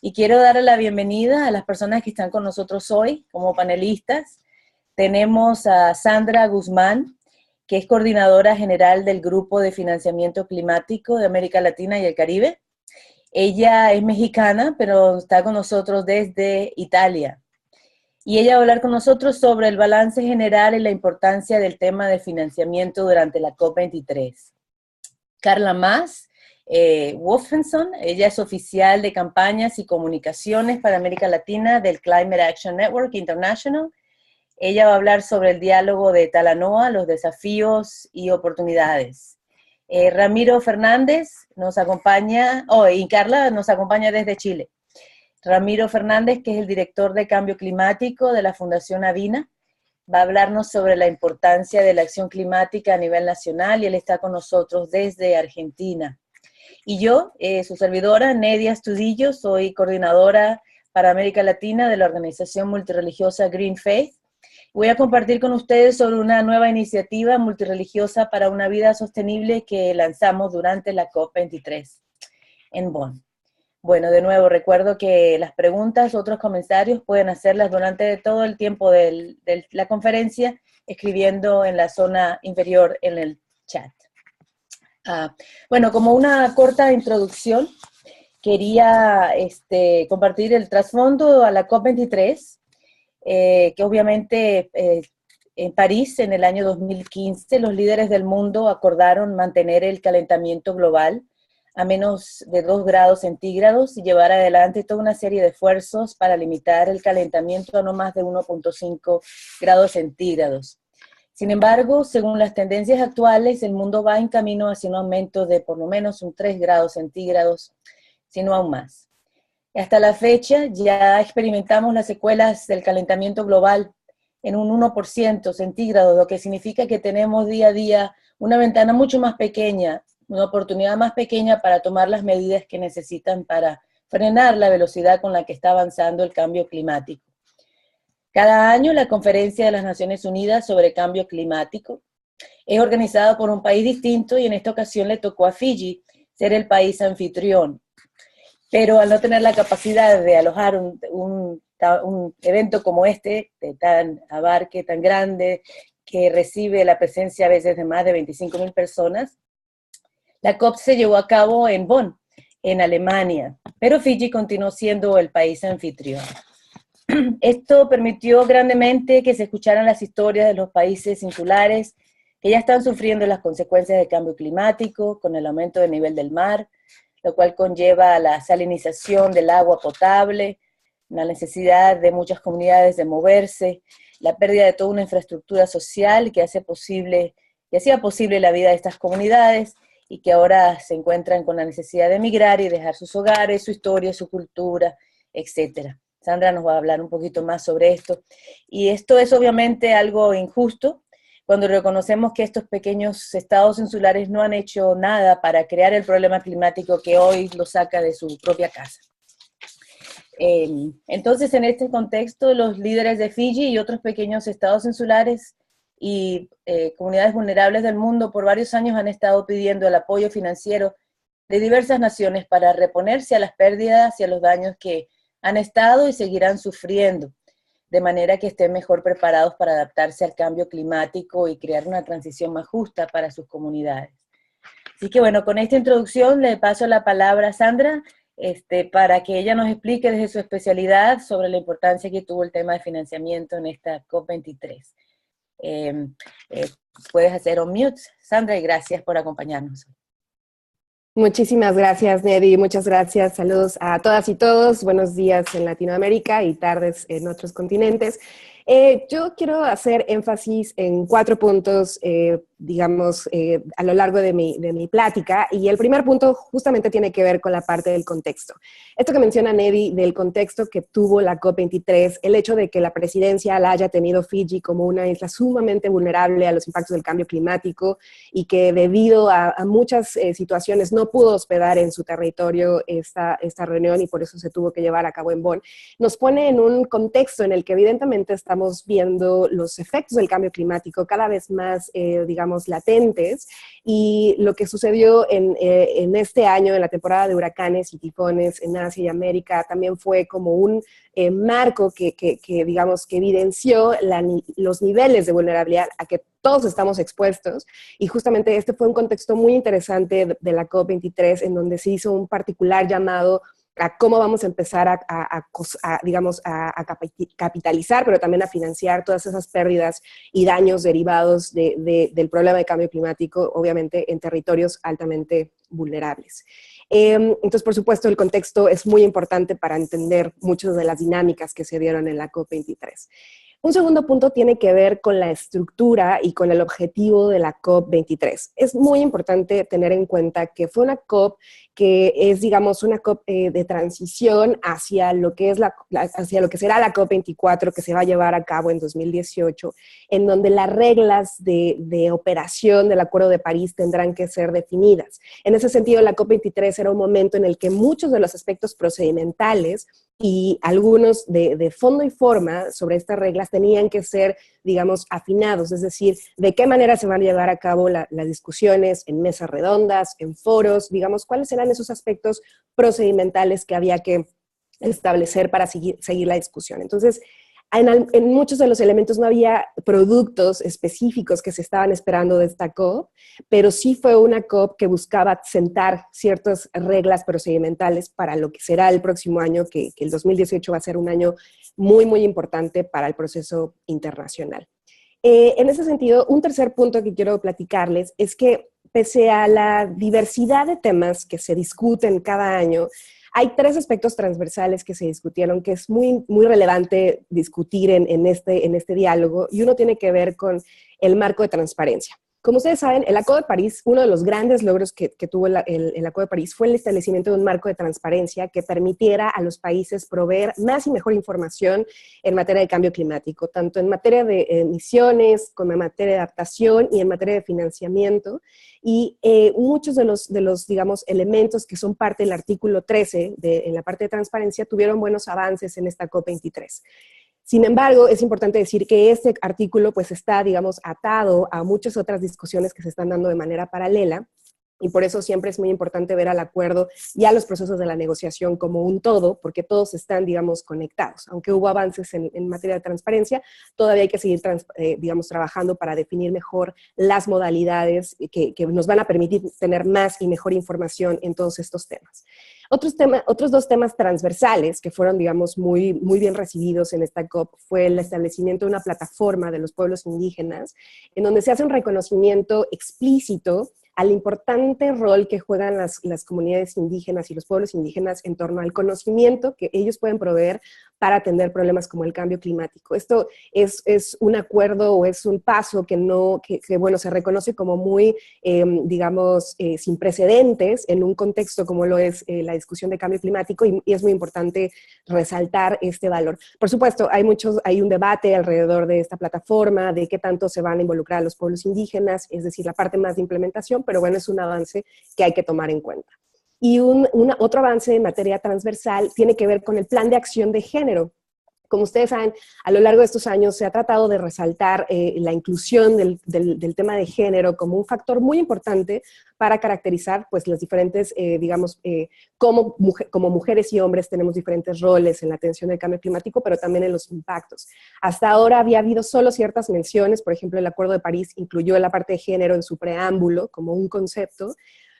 y quiero darle la bienvenida a las personas que están con nosotros hoy como panelistas. Tenemos a Sandra Guzmán, que es coordinadora general del Grupo de Financiamiento Climático de América Latina y el Caribe. Ella es mexicana, pero está con nosotros desde Italia. Y ella va a hablar con nosotros sobre el balance general y la importancia del tema de financiamiento durante la COP23. Carla Mas Wolfenson, ella es oficial de campañas y comunicaciones para América Latina del Climate Action Network International. Ella va a hablar sobre el diálogo de Talanoa, los desafíos y oportunidades. Ramiro Fernández nos acompaña, y Carla nos acompaña desde Chile. Ramiro Fernández, que es el director de Cambio Climático de la Fundación Avina, va a hablarnos sobre la importancia de la acción climática a nivel nacional y él está con nosotros desde Argentina. Y yo, su servidora, Nedia Astudillo, soy coordinadora para América Latina de la organización multirreligiosa Green Faith. Voy a compartir con ustedes sobre una nueva iniciativa multirreligiosa para una vida sostenible que lanzamos durante la COP23 en Bonn. Bueno, de nuevo, recuerdo que las preguntas, otros comentarios pueden hacerlas durante todo el tiempo de la conferencia, escribiendo en la zona inferior en el chat. Bueno, como una corta introducción, quería compartir el trasfondo a la COP23, que obviamente en París, en el año 2015, los líderes del mundo acordaron mantener el calentamiento global a menos de 2 grados centígrados y llevar adelante toda una serie de esfuerzos para limitar el calentamiento a no más de 1.5 grados centígrados. Sin embargo, según las tendencias actuales, el mundo va en camino hacia un aumento de por lo menos un 3 grados centígrados, si no aún más. Hasta la fecha ya experimentamos las secuelas del calentamiento global en un 1% centígrado, lo que significa que tenemos día a día una ventana mucho más pequeña, una oportunidad más pequeña para tomar las medidas que necesitan para frenar la velocidad con la que está avanzando el cambio climático. Cada año la Conferencia de las Naciones Unidas sobre Cambio Climático es organizada por un país distinto y en esta ocasión le tocó a Fiji ser el país anfitrión. Pero al no tener la capacidad de alojar un evento como este, de tan abarque, tan grande, que recibe la presencia a veces de más de 25.000 personas, la COP se llevó a cabo en Bonn, en Alemania, pero Fiji continuó siendo el país anfitrión. Esto permitió grandemente que se escucharan las historias de los países insulares que ya están sufriendo las consecuencias del cambio climático, con el aumento del nivel del mar, lo cual conlleva la salinización del agua potable, la necesidad de muchas comunidades de moverse, la pérdida de toda una infraestructura social que hacía posible la vida de estas comunidades y que ahora se encuentran con la necesidad de emigrar y dejar sus hogares, su historia, su cultura, etc. Sandra nos va a hablar un poquito más sobre esto. Y esto es obviamente algo injusto, cuando reconocemos que estos pequeños estados insulares no han hecho nada para crear el problema climático que hoy los saca de su propia casa. Entonces, en este contexto, los líderes de Fiji y otros pequeños estados insulares y comunidades vulnerables del mundo por varios años han estado pidiendo el apoyo financiero de diversas naciones para reponerse a las pérdidas y a los daños que han estado y seguirán sufriendo, de manera que estén mejor preparados para adaptarse al cambio climático y crear una transición más justa para sus comunidades. Así que bueno, con esta introducción le paso la palabra a Sandra para que ella nos explique desde su especialidad sobre la importancia que tuvo el tema de financiamiento en esta COP23. Puedes hacer on mute, Sandra, y gracias por acompañarnos. Muchísimas gracias, Nedi. Muchas gracias. Saludos a todas y todos. Buenos días en Latinoamérica y tardes en otros continentes. Yo quiero hacer énfasis en 4 puntos, a lo largo de mi plática. Y el primer punto justamente tiene que ver con la parte del contexto. Esto que menciona Nedi del contexto que tuvo la COP23, el hecho de que la presidencia la haya tenido Fiji como una isla sumamente vulnerable a los impactos del cambio climático y que debido a muchas situaciones no pudo hospedar en su territorio esta reunión y por eso se tuvo que llevar a cabo en Bonn, nos pone en un contexto en el que evidentemente estamos viendo los efectos del cambio climático cada vez más, digamos, latentes. Y lo que sucedió en este año, en la temporada de huracanes y tifones en Asia y América, también fue como un marco digamos, que evidenció los niveles de vulnerabilidad a que todos estamos expuestos. Y justamente este fue un contexto muy interesante de la COP23, en donde se hizo un particular llamado a cómo vamos a empezar digamos, a capitalizar, pero también a financiar todas esas pérdidas y daños derivados del problema de cambio climático, obviamente en territorios altamente vulnerables. Entonces, por supuesto, el contexto es muy importante para entender muchas de las dinámicas que se dieron en la COP23. Un segundo punto tiene que ver con la estructura y con el objetivo de la COP23. Es muy importante tener en cuenta que fue una COP que es, digamos, una COP de transición hacia lo que es hacia lo que será la COP24, que se va a llevar a cabo en 2018, en donde las reglas de operación del Acuerdo de París tendrán que ser definidas. En ese sentido, la COP23 era un momento en el que muchos de los aspectos procedimentales y algunos de fondo y forma sobre estas reglas tenían que ser, digamos, afinados, es decir, de qué manera se van a llevar a cabo las discusiones en mesas redondas, en foros, digamos, cuáles eran esos aspectos procedimentales que había que establecer para seguir la discusión. Entonces, en muchos de los elementos no había productos específicos que se estaban esperando de esta COP, pero sí fue una COP que buscaba sentar ciertas reglas procedimentales para lo que será el próximo año, que el 2018 va a ser un año muy, muy importante para el proceso internacional. En ese sentido, un tercer punto que quiero platicarles es que pese a la diversidad de temas que se discuten cada año, hay tres aspectos transversales que se discutieron que es muy, muy relevante discutir en este diálogo, y uno tiene que ver con el marco de transparencia. Como ustedes saben, el Acuerdo de París, uno de los grandes logros que tuvo el Acuerdo de París fue el establecimiento de un marco de transparencia que permitiera a los países proveer más y mejor información en materia de cambio climático, tanto en materia de emisiones, como en materia de adaptación y en materia de financiamiento. Y muchos de los, digamos, elementos que son parte del artículo 13 en la parte de transparencia tuvieron buenos avances en esta COP23. Sin embargo, es importante decir que este artículo pues está, digamos, atado a muchas otras discusiones que se están dando de manera paralela, y por eso siempre es muy importante ver al acuerdo y a los procesos de la negociación como un todo, porque todos están, digamos, conectados. Aunque hubo avances en materia de transparencia, todavía hay que seguir, digamos, trabajando para definir mejor las modalidades que nos van a permitir tener más y mejor información en todos estos temas. Otros dos temas transversales que fueron, digamos, muy, muy bien recibidos en esta COP fue el establecimiento de una plataforma de los pueblos indígenas, en donde se hace un reconocimiento explícito al importante rol que juegan las comunidades indígenas y los pueblos indígenas en torno al conocimiento que ellos pueden proveer para atender problemas como el cambio climático. Esto es un acuerdo o es un paso que bueno, se reconoce como muy, digamos, sin precedentes en un contexto como lo es la discusión de cambio climático, y es muy importante resaltar este valor. Por supuesto, hay un debate alrededor de esta plataforma, de qué tanto se van a involucrar a los pueblos indígenas, es decir, la parte más de implementación, pero bueno, es un avance que hay que tomar en cuenta. Y otro avance en materia transversal tiene que ver con el plan de acción de género. Como ustedes saben, a lo largo de estos años se ha tratado de resaltar la inclusión del tema de género como un factor muy importante para caracterizar pues, las diferentes, digamos, como mujeres y hombres tenemos diferentes roles en la atención del cambio climático, pero también en los impactos. Hasta ahora había habido solo ciertas menciones, por ejemplo, el Acuerdo de París incluyó la parte de género en su preámbulo como un concepto,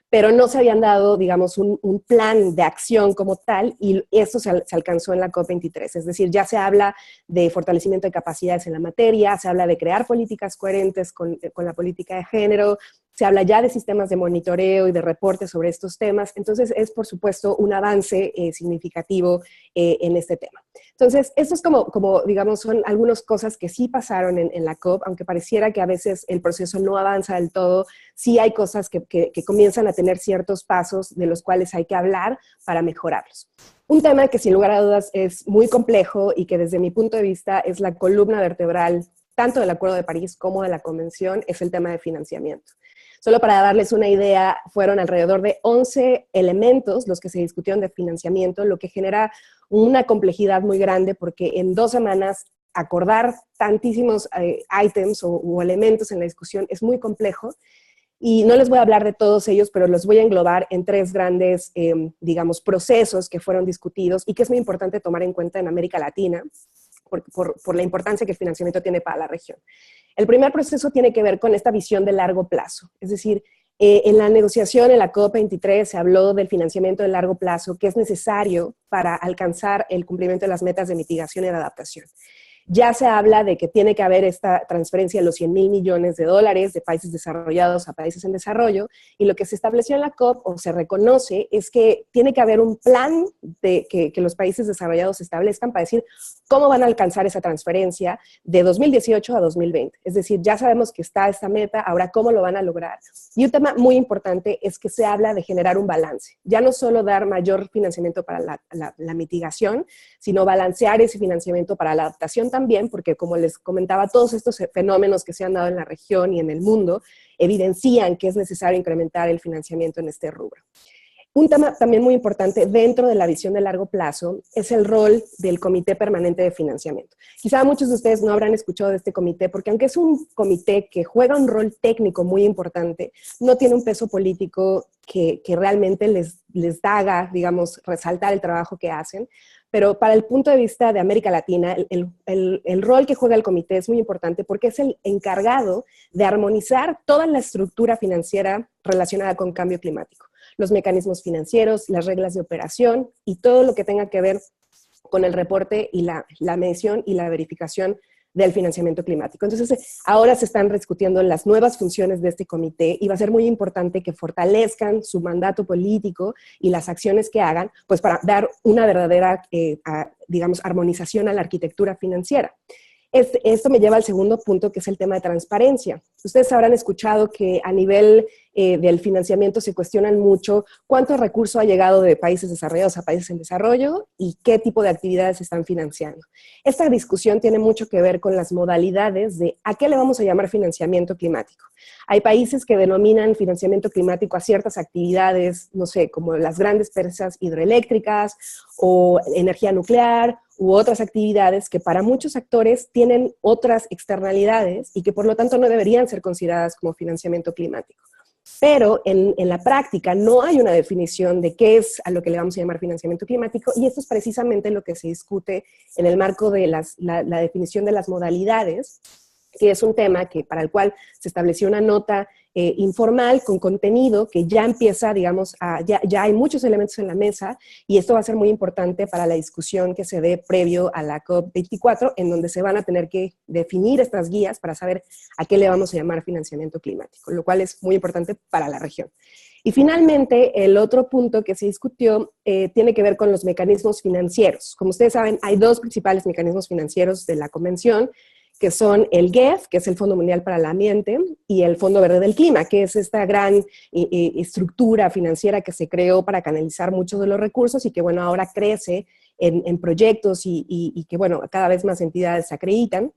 pero no se habían dado, digamos, un plan de acción como tal, y eso se alcanzó en la COP23. Es decir, ya se habla de fortalecimiento de capacidades en la materia, se habla de crear políticas coherentes con la política de género, se habla ya de sistemas de monitoreo y de reporte sobre estos temas. Entonces, es, por supuesto, un avance significativo en este tema. Entonces, esto es como, digamos, son algunas cosas que sí pasaron en la COP, aunque pareciera que a veces el proceso no avanza del todo, sí hay cosas que comienzan a tener ciertos pasos de los cuales hay que hablar para mejorarlos. Un tema que sin lugar a dudas es muy complejo y que desde mi punto de vista es la columna vertebral tanto del Acuerdo de París como de la Convención, es el tema de financiamiento. Solo para darles una idea, fueron alrededor de 11 elementos los que se discutieron de financiamiento, lo que genera una complejidad muy grande porque en 2 semanas acordar tantísimos ítems o elementos en la discusión es muy complejo. Y no les voy a hablar de todos ellos, pero los voy a englobar en tres grandes, digamos, procesos que fueron discutidos y que es muy importante tomar en cuenta en América Latina por la importancia que el financiamiento tiene para la región. El primer proceso tiene que ver con esta visión de largo plazo. Es decir, en la negociación, en la COP23, se habló del financiamiento de largo plazo que es necesario para alcanzar el cumplimiento de las metas de mitigación y de adaptación. Ya se habla de que tiene que haber esta transferencia de los $100,000 millones de países desarrollados a países en desarrollo, y lo que se estableció en la COP, o se reconoce, es que tiene que haber un plan que los países desarrollados establezcan para decir cómo van a alcanzar esa transferencia de 2018 a 2020. Es decir, ya sabemos que está esta meta, ahora cómo lo van a lograr. Y un tema muy importante es que se habla de generar un balance. Ya no solo dar mayor financiamiento para la mitigación, sino balancear ese financiamiento para la adaptación también, porque como les comentaba, todos estos fenómenos que se han dado en la región y en el mundo evidencian que es necesario incrementar el financiamiento en este rubro. Un tema también muy importante dentro de la visión de largo plazo es el rol del Comité Permanente de Financiamiento. Quizá muchos de ustedes no habrán escuchado de este comité, porque aunque es un comité que juega un rol técnico muy importante, no tiene un peso político que realmente les haga, digamos, resaltar el trabajo que hacen. Pero para el punto de vista de América Latina, el rol que juega el comité es muy importante porque es el encargado de armonizar toda la estructura financiera relacionada con cambio climático, los mecanismos financieros, las reglas de operación y todo lo que tenga que ver con el reporte y la medición y la verificación del financiamiento climático. Entonces, ahora se están discutiendo las nuevas funciones de este comité y va a ser muy importante que fortalezcan su mandato político y las acciones que hagan, pues para dar una verdadera, digamos, armonización a la arquitectura financiera. Esto me lleva al segundo punto, que es el tema de transparencia. Ustedes habrán escuchado que a nivel del financiamiento se cuestionan mucho cuánto recurso ha llegado de países desarrollados a países en desarrollo y qué tipo de actividades se están financiando. Esta discusión tiene mucho que ver con las modalidades de a qué le vamos a llamar financiamiento climático. Hay países que denominan financiamiento climático a ciertas actividades, no sé, como las grandes presas hidroeléctricas o energía nuclear, u otras actividades que para muchos actores tienen otras externalidades y que por lo tanto no deberían ser consideradas como financiamiento climático. Pero en la práctica no hay una definición de qué es a lo que le vamos a llamar financiamiento climático, y esto es precisamente lo que se discute en el marco de la definición de las modalidades, que es un tema para el cual se estableció una nota informal con contenido que ya empieza, digamos, ya hay muchos elementos en la mesa, y esto va a ser muy importante para la discusión que se dé previo a la COP24, en donde se van a tener que definir estas guías para saber a qué le vamos a llamar financiamiento climático, lo cual es muy importante para la región. Y finalmente, el otro punto que se discutió tiene que ver con los mecanismos financieros. Como ustedes saben, hay dos principales mecanismos financieros de la convención, que son el GEF, que es el Fondo Mundial para el Ambiente, y el Fondo Verde del Clima, que es esta gran estructura financiera que se creó para canalizar muchos de los recursos y que, bueno, ahora crece en proyectos y que, bueno, cada vez más entidades se acreditan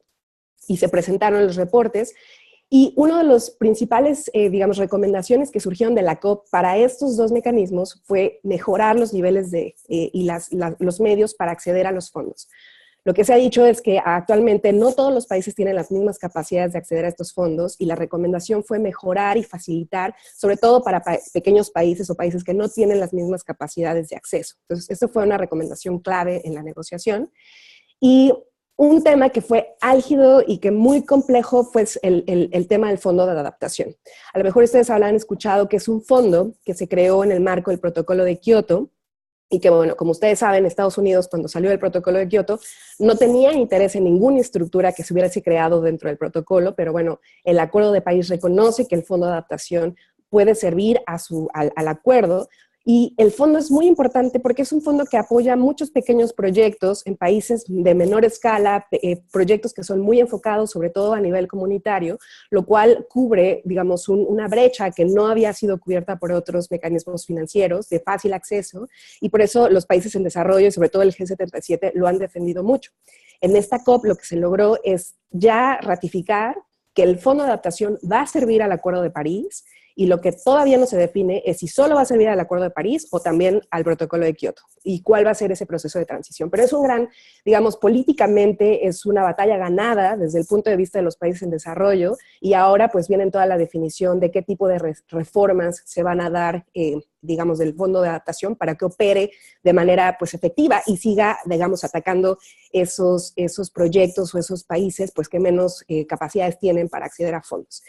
y se presentaron los reportes. Y una de las principales, digamos, recomendaciones que surgieron de la COP para estos dos mecanismos fue mejorar los niveles y los medios para acceder a los fondos. Lo que se ha dicho es que actualmente no todos los países tienen las mismas capacidades de acceder a estos fondos, y la recomendación fue mejorar y facilitar, sobre todo para pequeños países o países que no tienen las mismas capacidades de acceso. Entonces, esto fue una recomendación clave en la negociación. Y un tema que fue álgido y que muy complejo fue el tema del Fondo de Adaptación. A lo mejor ustedes habrán escuchado que es un fondo que se creó en el marco del Protocolo de Kioto, y que, bueno, como ustedes saben, Estados Unidos, cuando salió el Protocolo de Kioto, no tenía interés en ninguna estructura que se hubiese creado dentro del protocolo, pero bueno, el Acuerdo de París reconoce que el Fondo de Adaptación puede servir al acuerdo. Y el fondo es muy importante porque es un fondo que apoya muchos pequeños proyectos en países de menor escala, proyectos que son muy enfocados sobre todo a nivel comunitario, lo cual cubre, digamos, una brecha que no había sido cubierta por otros mecanismos financieros de fácil acceso, y por eso los países en desarrollo, y sobre todo el G77, lo han defendido mucho. En esta COP lo que se logró es ya ratificar que el Fondo de Adaptación va a servir al Acuerdo de París y lo que todavía no se define es si solo va a servir al Acuerdo de París o también al Protocolo de Kioto, y cuál va a ser ese proceso de transición. Pero es un gran, digamos, políticamente es una batalla ganada desde el punto de vista de los países en desarrollo, y ahora pues viene toda la definición de qué tipo de reformas se van a dar, digamos, del Fondo de Adaptación para que opere de manera pues efectiva y siga, digamos, atacando esos proyectos o esos países pues que menos capacidades tienen para acceder a fondos.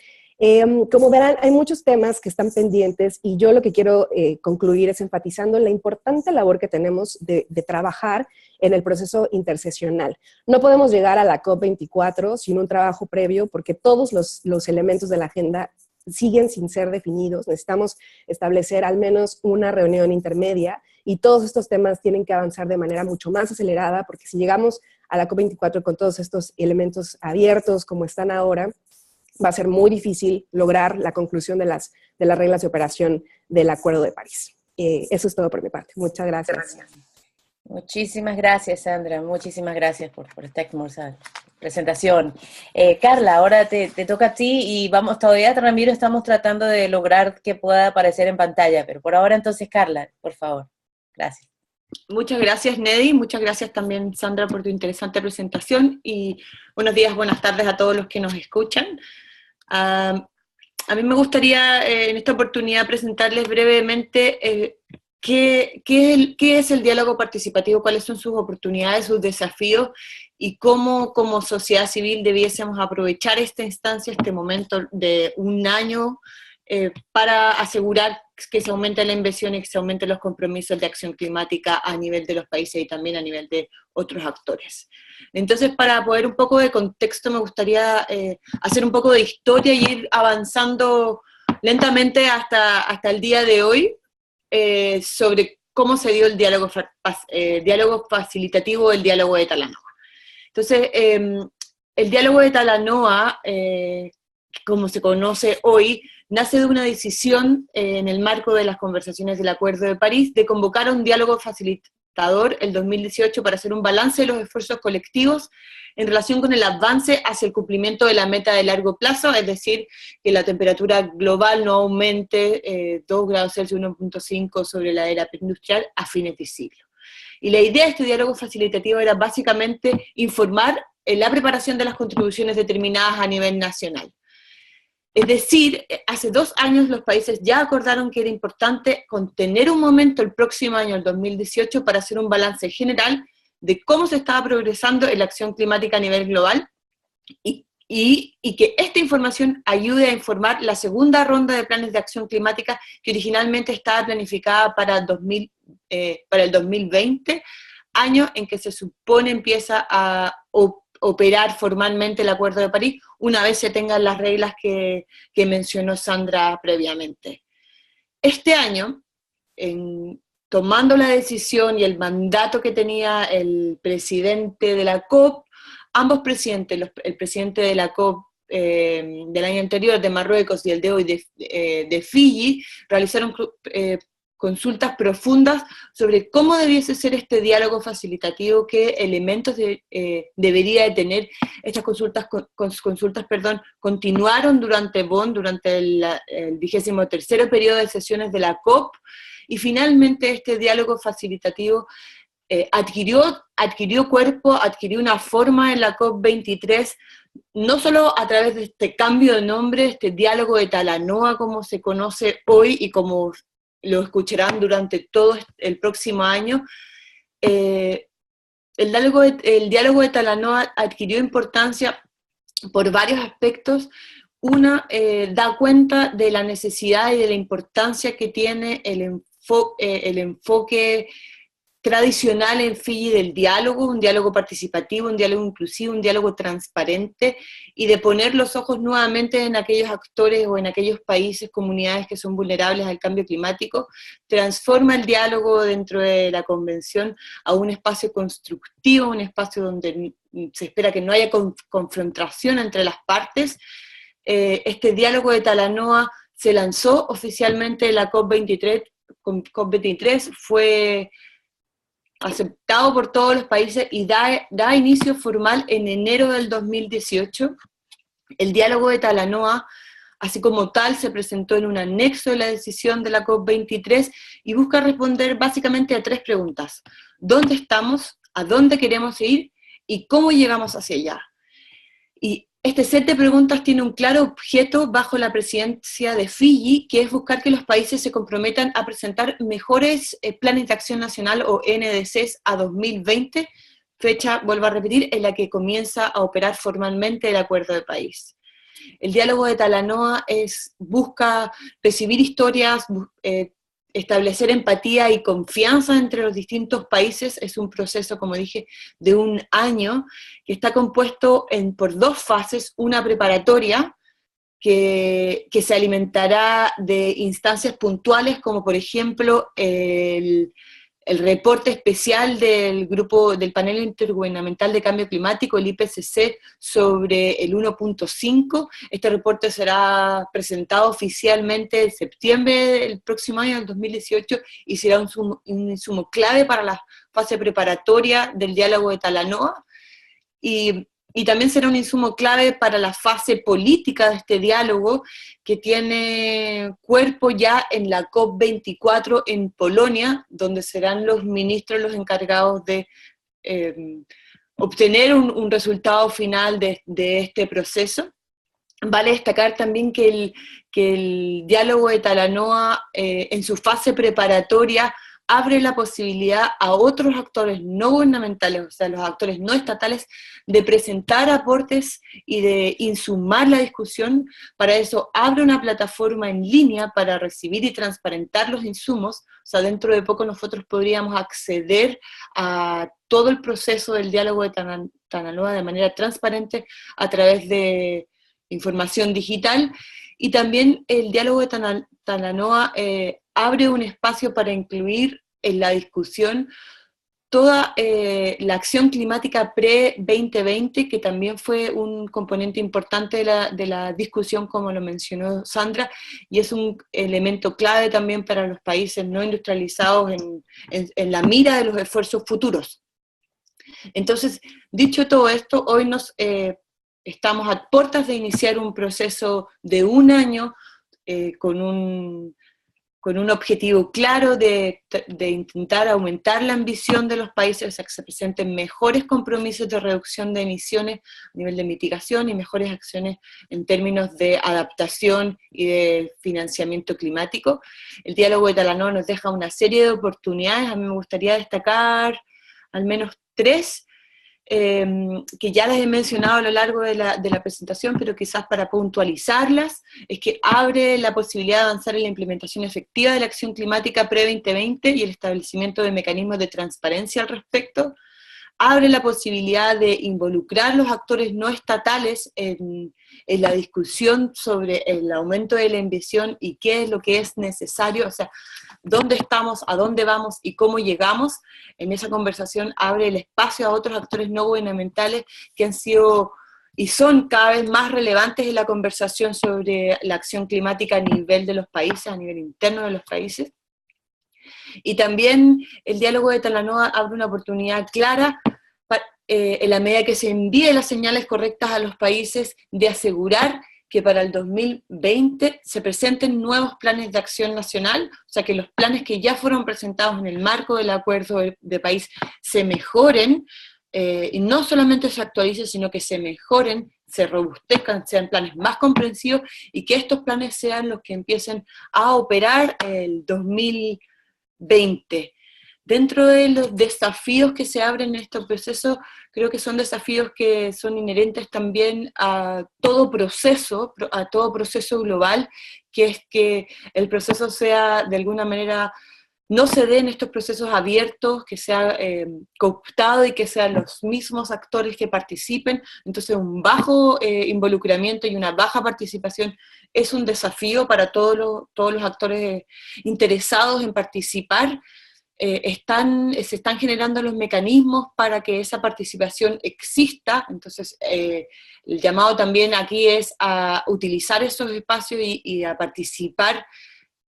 Como verán, hay muchos temas que están pendientes y yo lo que quiero concluir es enfatizando la importante labor que tenemos de trabajar en el proceso interseccional. No podemos llegar a la COP24 sin un trabajo previo porque todos los elementos de la agenda siguen sin ser definidos. Necesitamos establecer al menos una reunión intermedia y todos estos temas tienen que avanzar de manera mucho más acelerada, porque si llegamos a la COP24 con todos estos elementos abiertos como están ahora, va a ser muy difícil lograr la conclusión de las reglas de operación del Acuerdo de París. Eso es todo por mi parte. Muchas gracias. Muchísimas gracias, Sandra. Muchísimas gracias por esta hermosa presentación. Carla, ahora te toca a ti y vamos, todavía Ramiro estamos tratando de lograr que pueda aparecer en pantalla, pero por ahora entonces Carla, por favor. Gracias. Muchas gracias, Nedi. Muchas gracias también, Sandra, por tu interesante presentación y buenos días, buenas tardes a todos los que nos escuchan. A mí me gustaría en esta oportunidad presentarles brevemente qué es el diálogo participativo, cuáles son sus oportunidades, sus desafíos y cómo como sociedad civil debiésemos aprovechar esta instancia, este momento de un año para asegurar que se aumente la inversión y que se aumenten los compromisos de acción climática a nivel de los países y también a nivel de otros actores. Entonces, para poner un poco de contexto, me gustaría hacer un poco de historia y ir avanzando lentamente hasta el día de hoy sobre cómo se dio el diálogo facilitativo, el diálogo de Talanoa. Entonces, el diálogo de Talanoa, como se conoce hoy, nace de una decisión en el marco de las conversaciones del Acuerdo de París de convocar a un diálogo facilitador el 2018 para hacer un balance de los esfuerzos colectivos en relación con el avance hacia el cumplimiento de la meta de largo plazo, es decir, que la temperatura global no aumente 2 grados Celsius 1.5 sobre la era preindustrial a fines de siglo. Y la idea de este diálogo facilitativo era básicamente informar en la preparación de las contribuciones determinadas a nivel nacional. Es decir, hace 2 años los países ya acordaron que era importante contener un momento el próximo año, el 2018, para hacer un balance general de cómo se estaba progresando en la acción climática a nivel global y que esta información ayude a informar la segunda ronda de planes de acción climática que originalmente estaba planificada para el 2020, año en que se supone empieza a operar formalmente el Acuerdo de París, una vez se tengan las reglas que mencionó Sandra previamente. Este año, tomando la decisión y el mandato que tenía el presidente de la COP, ambos presidentes, el presidente de la COP del año anterior de Marruecos y el de hoy de Fiji, realizaron consultas profundas sobre cómo debiese ser este diálogo facilitativo, qué elementos debería de tener. Estas consultas continuaron durante Bonn, durante el 23º periodo de sesiones de la COP, y finalmente este diálogo facilitativo adquirió cuerpo, adquirió una forma en la COP23, no solo a través de este cambio de nombre, este diálogo de Talanoa como se conoce hoy y como lo escucharán durante todo el próximo año. El diálogo de Talanoa adquirió importancia por varios aspectos. Una, da cuenta de la necesidad y de la importancia que tiene el enfoque tradicional en Fiji del diálogo, un diálogo participativo, un diálogo inclusivo, un diálogo transparente, y de poner los ojos nuevamente en aquellos actores o en aquellos países, comunidades que son vulnerables al cambio climático. Transforma el diálogo dentro de la convención a un espacio constructivo, un espacio donde se espera que no haya confrontación entre las partes. Este diálogo de Talanoa se lanzó oficialmente en la COP23, fue aceptado por todos los países y da inicio formal en enero del 2018. El diálogo de Talanoa así como tal se presentó en un anexo de la decisión de la COP23 y busca responder básicamente a 3 preguntas. ¿Dónde estamos? ¿A dónde queremos ir? ¿Y cómo llegamos hacia allá? Y este set de preguntas tiene un claro objeto bajo la presidencia de Fiji, que es buscar que los países se comprometan a presentar mejores planes de acción nacional o NDCs a 2020, fecha, vuelvo a repetir, en la que comienza a operar formalmente el Acuerdo de París. El diálogo de Talanoa busca recibir historias, establecer empatía y confianza entre los distintos países. Es un proceso, como dije, de un año, que está compuesto por 2 fases, una preparatoria, que se alimentará de instancias puntuales, como por ejemplo el reporte especial del panel intergubernamental de cambio climático, el IPCC, sobre el 1.5. Este reporte será presentado oficialmente en septiembre del próximo año, del 2018, y será un insumo clave para la fase preparatoria del diálogo de Talanoa, y también será un insumo clave para la fase política de este diálogo, que tiene cuerpo ya en la COP24 en Polonia, donde serán los ministros los encargados de obtener un resultado final de este proceso. Vale destacar también que el diálogo de Talanoa, en su fase preparatoria, abre la posibilidad a otros actores no gubernamentales, o sea, los actores no estatales, de presentar aportes y de insumar la discusión. Para eso abre una plataforma en línea para recibir y transparentar los insumos. O sea, dentro de poco nosotros podríamos acceder a todo el proceso del diálogo de Talanoa de manera transparente a través de información digital. Y también el diálogo de Talanoa abre un espacio para incluir en la discusión toda la acción climática pre-2020, que también fue un componente importante de la discusión, como lo mencionó Sandra, y es un elemento clave también para los países no industrializados en la mira de los esfuerzos futuros. Entonces, dicho todo esto, hoy estamos a puertas de iniciar un proceso de un año con un objetivo claro de intentar aumentar la ambición de los países, o sea, que se presenten mejores compromisos de reducción de emisiones a nivel de mitigación y mejores acciones en términos de adaptación y de financiamiento climático. El diálogo de Talanoa nos deja una serie de oportunidades. A mí me gustaría destacar al menos 3, que ya las he mencionado a lo largo de la presentación, pero quizás para puntualizarlas, es que abre la posibilidad de avanzar en la implementación efectiva de la acción climática pre-2020 y el establecimiento de mecanismos de transparencia al respecto. Abre la posibilidad de involucrar los actores no estatales en la discusión sobre el aumento de la ambición y qué es lo que es necesario, o sea, dónde estamos, a dónde vamos y cómo llegamos. En esa conversación abre el espacio a otros actores no gubernamentales que han sido y son cada vez más relevantes en la conversación sobre la acción climática a nivel de los países, a nivel interno de los países. Y también el diálogo de Talanoa abre una oportunidad clara en la medida que se envíe las señales correctas a los países de asegurar que para el 2020 se presenten nuevos planes de acción nacional, o sea, que los planes que ya fueron presentados en el marco del Acuerdo de París se mejoren, y no solamente se actualicen, sino que se mejoren, se robustezcan, sean planes más comprensivos, y que estos planes sean los que empiecen a operar el 2020. Dentro de los desafíos que se abren en este proceso, creo que son desafíos que son inherentes también a todo proceso global, que es que el proceso sea de alguna manera, no se den estos procesos abiertos, que sea cooptado y que sean los mismos actores que participen. Entonces un bajo involucramiento y una baja participación es un desafío para todos los actores interesados en participar. Se están generando los mecanismos para que esa participación exista. Entonces el llamado también aquí es a utilizar esos espacios y a participar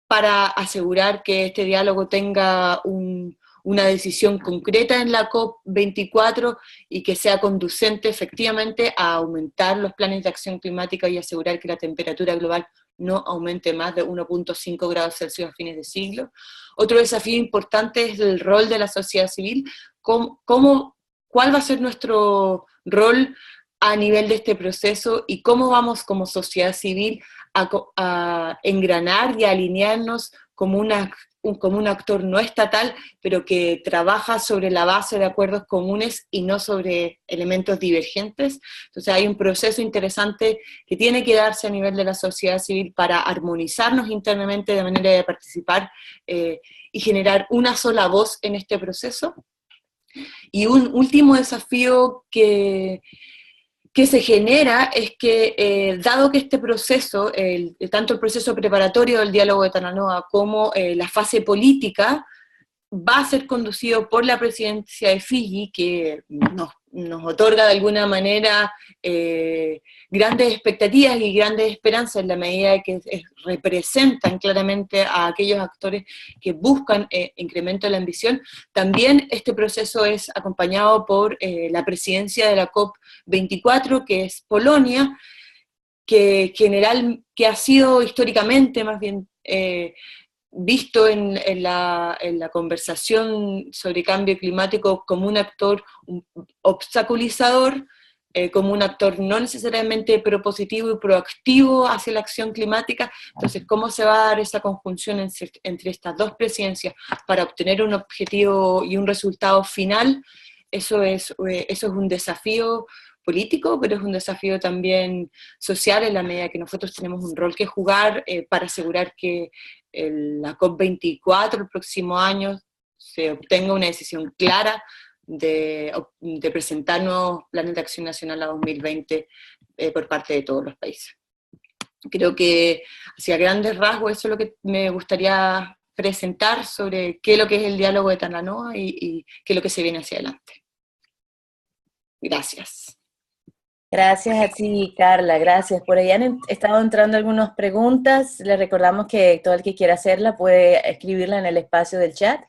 para asegurar que este diálogo tenga un una decisión concreta en la COP24 y que sea conducente efectivamente a aumentar los planes de acción climática y asegurar que la temperatura global no aumente más de 1,5 grados Celsius a fines de siglo. Otro desafío importante es el rol de la sociedad civil. ¿Cuál va a ser nuestro rol a nivel de este proceso y cómo vamos como sociedad civil a engranar y a alinearnos como un actor no estatal, pero que trabaja sobre la base de acuerdos comunes y no sobre elementos divergentes? Entonces hay un proceso interesante que tiene que darse a nivel de la sociedad civil para armonizarnos internamente de manera de participar y generar una sola voz en este proceso. Y un último desafío que se genera es que, dado que este proceso, tanto el proceso preparatorio del diálogo de Talanoa como la fase política, va a ser conducido por la presidencia de Fiji, que nos otorga de alguna manera grandes expectativas y grandes esperanzas en la medida de que representan claramente a aquellos actores que buscan incremento de la ambición. También este proceso es acompañado por la presidencia de la COP24, que es Polonia, que ha sido históricamente más bien visto en la conversación sobre cambio climático como un actor obstaculizador, como un actor no necesariamente propositivo y proactivo hacia la acción climática. Entonces, ¿cómo se va a dar esa conjunción entre estas dos presidencias para obtener un objetivo y un resultado final? Eso es un desafío político, pero es un desafío también social en la medida que nosotros tenemos un rol que jugar para asegurar que la COP24 el próximo año se obtenga una decisión clara de presentar nuevos planes de acción nacional a 2020 por parte de todos los países. Creo que hacia grandes rasgos eso es lo que me gustaría presentar sobre qué es lo que es el diálogo de Talanoa y qué es lo que se viene hacia adelante. Gracias. Gracias a ti, Carla, gracias. Por ahí han estado entrando algunas preguntas. Les recordamos que todo el que quiera hacerla puede escribirla en el espacio del chat,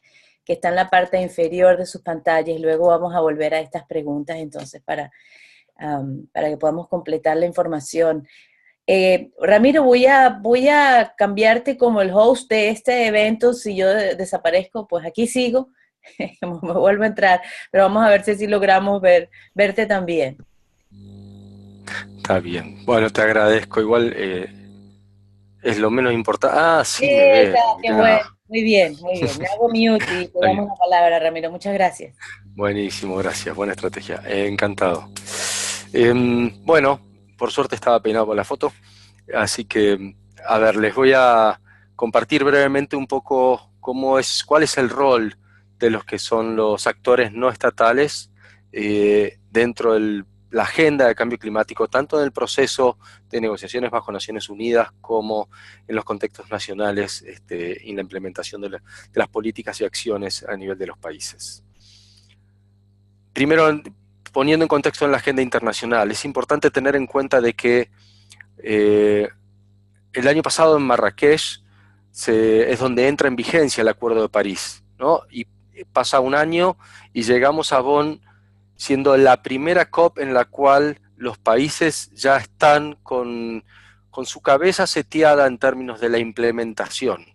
que está en la parte inferior de sus pantallas. Luego vamos a volver a estas preguntas, entonces, para que podamos completar la información. Ramiro, voy a cambiarte como el host de este evento. Si yo desaparezco, pues aquí sigo, me vuelvo a entrar, pero vamos a ver si logramos verte también. Está bien. Bueno, te agradezco. Igual es lo menos importante. Ah, sí, me ve. Qué bueno. Muy bien, muy bien. Me hago mute y te damos la palabra, Ramiro. Muchas gracias. Buenísimo, gracias. Buena estrategia. Encantado. Bueno, por suerte estaba peinado por la foto. Así que, a ver, les voy a compartir brevemente un poco cuál es el rol de los que son los actores no estatales dentro de la agenda de cambio climático, tanto en el proceso de negociaciones bajo Naciones Unidas como en los contextos nacionales y la implementación de las políticas y acciones a nivel de los países. Primero, poniendo en contexto en la agenda internacional, es importante tener en cuenta de que el año pasado en Marrakech es donde entra en vigencia el Acuerdo de París, ¿no? Y pasa un año y llegamos a Bonn siendo la primera COP en la cual los países ya están con su cabeza seteada en términos de la implementación.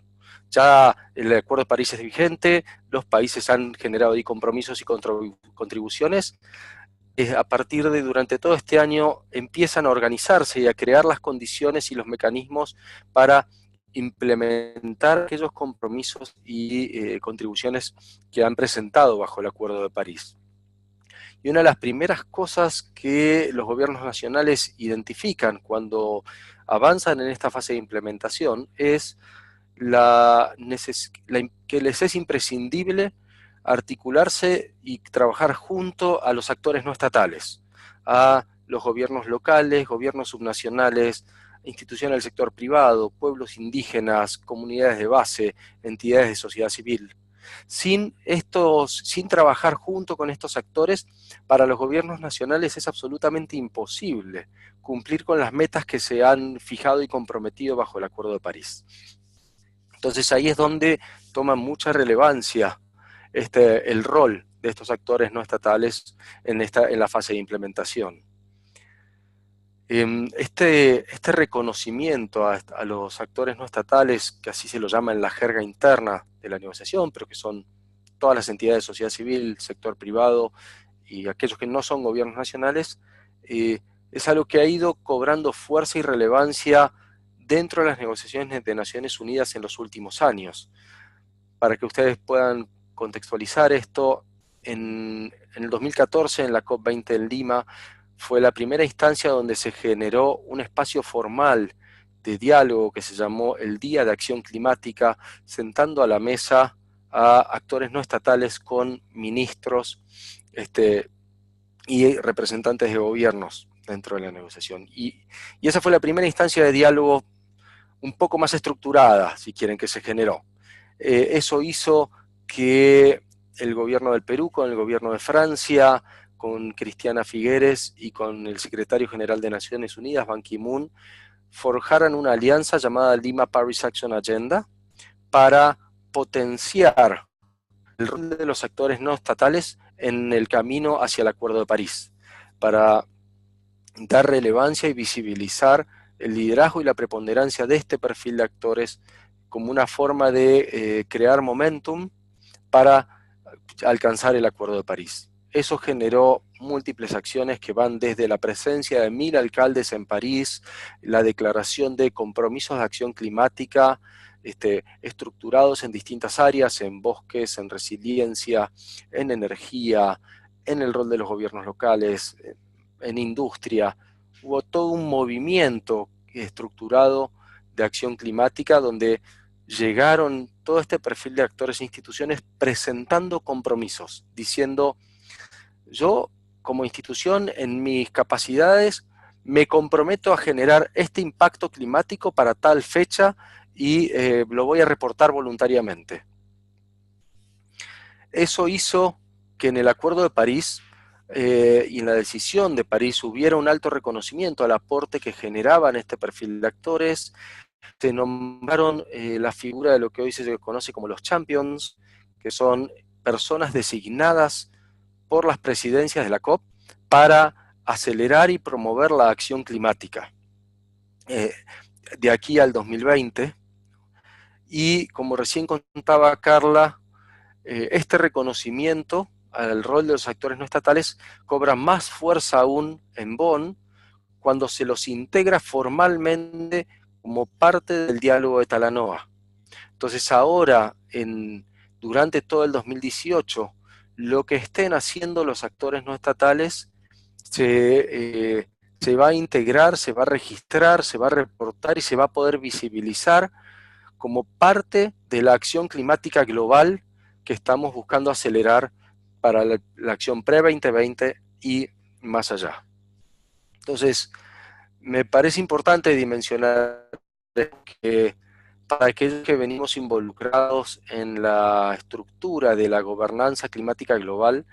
Ya el Acuerdo de París es vigente, los países han generado ahí compromisos y contribuciones. A partir de durante todo este año empiezan a organizarse y a crear las condiciones y los mecanismos para implementar aquellos compromisos y contribuciones que han presentado bajo el Acuerdo de París. Y una de las primeras cosas que los gobiernos nacionales identifican cuando avanzan en esta fase de implementación es que les es imprescindible articularse y trabajar junto a los actores no estatales, a los gobiernos locales, gobiernos subnacionales, instituciones del sector privado, pueblos indígenas, comunidades de base, entidades de sociedad civil. Sin trabajar junto con estos actores, para los gobiernos nacionales es absolutamente imposible cumplir con las metas que se han fijado y comprometido bajo el Acuerdo de París. Entonces ahí es donde toma mucha relevancia el rol de estos actores no estatales en la fase de implementación. Este reconocimiento a los actores no estatales, que así se lo llama en la jerga interna de la negociación, pero que son todas las entidades de sociedad civil, sector privado y aquellos que no son gobiernos nacionales, es algo que ha ido cobrando fuerza y relevancia dentro de las negociaciones de Naciones Unidas en los últimos años. Para que ustedes puedan contextualizar esto, en el 2014, en la COP20 en Lima, fue la primera instancia donde se generó un espacio formal de diálogo que se llamó el Día de Acción Climática, sentando a la mesa a actores no estatales con ministros y representantes de gobiernos dentro de la negociación. Y esa fue la primera instancia de diálogo un poco más estructurada, si quieren, que se generó. Eso hizo que el gobierno del Perú, con el gobierno de Francia, con Cristiana Figueres y con el secretario general de Naciones Unidas, Ban Ki-moon, forjaran una alianza llamada Lima Paris Action Agenda para potenciar el rol de los actores no estatales en el camino hacia el Acuerdo de París, para dar relevancia y visibilizar el liderazgo y la preponderancia de este perfil de actores como una forma de crear momentum para alcanzar el Acuerdo de París. Eso generó múltiples acciones que van desde la presencia de 1000 alcaldes en París, la declaración de compromisos de acción climática estructurados en distintas áreas, en bosques, en resiliencia, en energía, en el rol de los gobiernos locales, en industria. Hubo todo un movimiento estructurado de acción climática donde llegaron todo este perfil de actores e instituciones presentando compromisos, diciendo: yo como institución en mis capacidades me comprometo a generar este impacto climático para tal fecha y lo voy a reportar voluntariamente. Eso hizo que en el Acuerdo de París y en la decisión de París hubiera un alto reconocimiento al aporte que generaban este perfil de actores. Se nombraron la figura de lo que hoy se conoce como los champions, que son personas designadas por las presidencias de la COP para acelerar y promover la acción climática de aquí al 2020. Y como recién contaba Carla, este reconocimiento al rol de los actores no estatales cobra más fuerza aún en Bonn cuando se los integra formalmente como parte del diálogo de Talanoa. Entonces ahora, durante todo el 2018, lo que estén haciendo los actores no estatales se va a integrar, se va a registrar, se va a reportar y se va a poder visibilizar como parte de la acción climática global que estamos buscando acelerar para la acción pre-2020 y más allá. Entonces, me parece importante dimensionar que para aquellos que venimos involucrados en la estructura de la gobernanza climática global,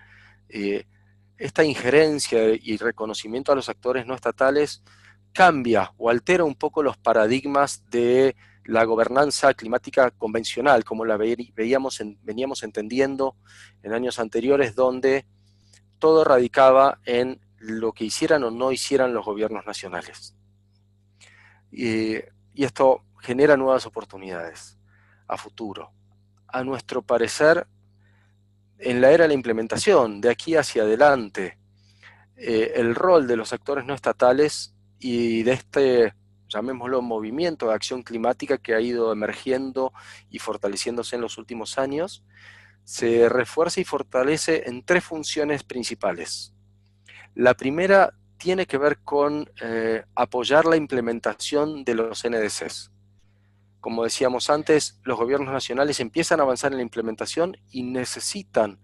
esta injerencia y reconocimiento a los actores no estatales cambia o altera un poco los paradigmas de la gobernanza climática convencional, como la veníamos entendiendo en años anteriores, donde todo radicaba en lo que hicieran o no hicieran los gobiernos nacionales. Y esto genera nuevas oportunidades a futuro. A nuestro parecer, en la era de la implementación, de aquí hacia adelante, el rol de los actores no estatales y de este, llamémoslo, movimiento de acción climática que ha ido emergiendo y fortaleciéndose en los últimos años, se refuerza y fortalece en 3 funciones principales. La primera tiene que ver con apoyar la implementación de los NDCs. Como decíamos antes, los gobiernos nacionales empiezan a avanzar en la implementación y necesitan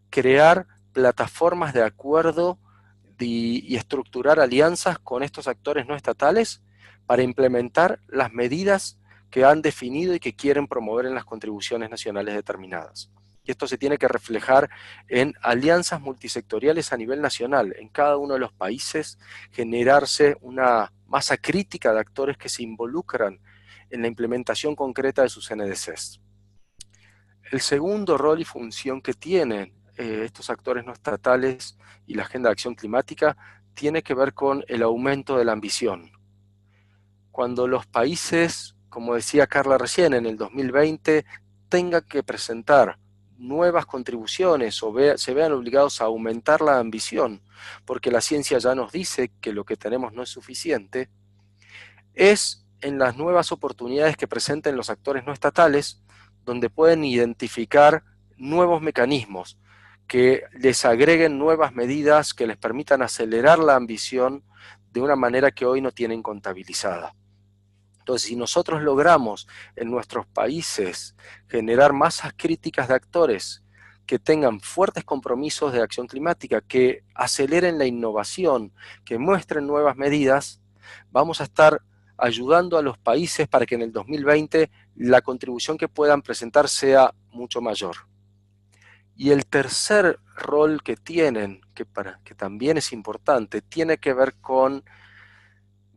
crear plataformas de acuerdo y estructurar alianzas con estos actores no estatales para implementar las medidas que han definido y que quieren promover en las contribuciones nacionales determinadas. Y esto se tiene que reflejar en alianzas multisectoriales a nivel nacional. En cada uno de los países generarse una masa crítica de actores que se involucran en la implementación concreta de sus NDCs. El segundo rol y función que tienen estos actores no estatales y la Agenda de Acción Climática tiene que ver con el aumento de la ambición. Cuando los países, como decía Carla recién, en el 2020 tengan que presentar nuevas contribuciones o se vean obligados a aumentar la ambición, porque la ciencia ya nos dice que lo que tenemos no es suficiente, es en las nuevas oportunidades que presenten los actores no estatales donde pueden identificar nuevos mecanismos que les agreguen nuevas medidas que les permitan acelerar la ambición de una manera que hoy no tienen contabilizada. Entonces, si nosotros logramos en nuestros países generar masas críticas de actores que tengan fuertes compromisos de acción climática, que aceleren la innovación, que muestren nuevas medidas, vamos a estar ayudando a los países para que en el 2020 la contribución que puedan presentar sea mucho mayor. Y el tercer rol que tienen, que también es importante, tiene que ver con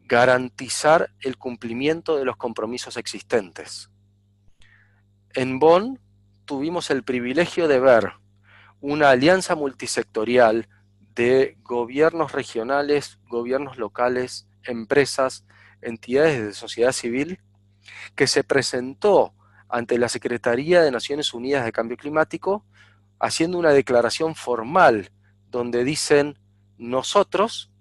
garantizar el cumplimiento de los compromisos existentes. En Bonn tuvimos el privilegio de ver una alianza multisectorial de gobiernos regionales, gobiernos locales, empresas, entidades de sociedad civil, que se presentó ante la Secretaría de Naciones Unidas de Cambio Climático haciendo una declaración formal donde dicen: nosotros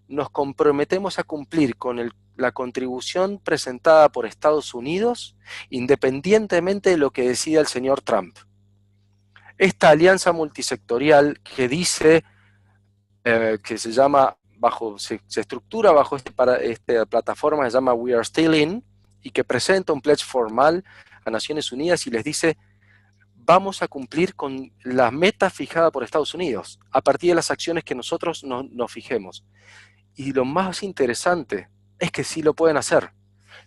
nos comprometemos a cumplir con la contribución presentada por Estados Unidos independientemente de lo que decida el señor Trump. Esta alianza multisectorial que dice, que se llama, se estructura bajo esta plataforma, se llama We Are Still In, y que presenta un pledge formal a Naciones Unidas y les dice: vamos a cumplir con la meta fijada por Estados Unidos, a partir de las acciones que nosotros nos fijemos. Y lo más interesante es que sí lo pueden hacer.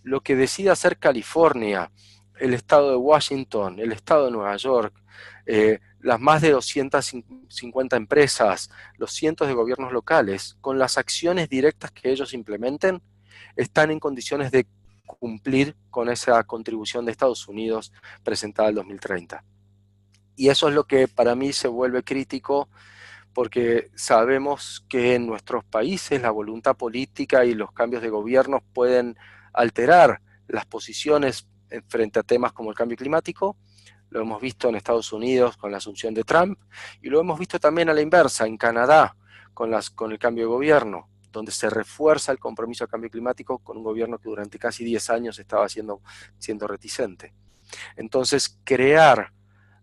Lo que decida hacer California, el estado de Washington, el estado de Nueva York, las más de 250 empresas, los cientos de gobiernos locales, con las acciones directas que ellos implementen, están en condiciones de cumplir con esa contribución de Estados Unidos presentada en 2030. Y eso es lo que para mí se vuelve crítico, porque sabemos que en nuestros países la voluntad política y los cambios de gobierno pueden alterar las posiciones frente a temas como el cambio climático. Lo hemos visto en Estados Unidos con la asunción de Trump, y lo hemos visto también a la inversa, en Canadá, con el cambio de gobierno, donde se refuerza el compromiso al cambio climático con un gobierno que durante casi 10 años estaba siendo reticente. Entonces, crear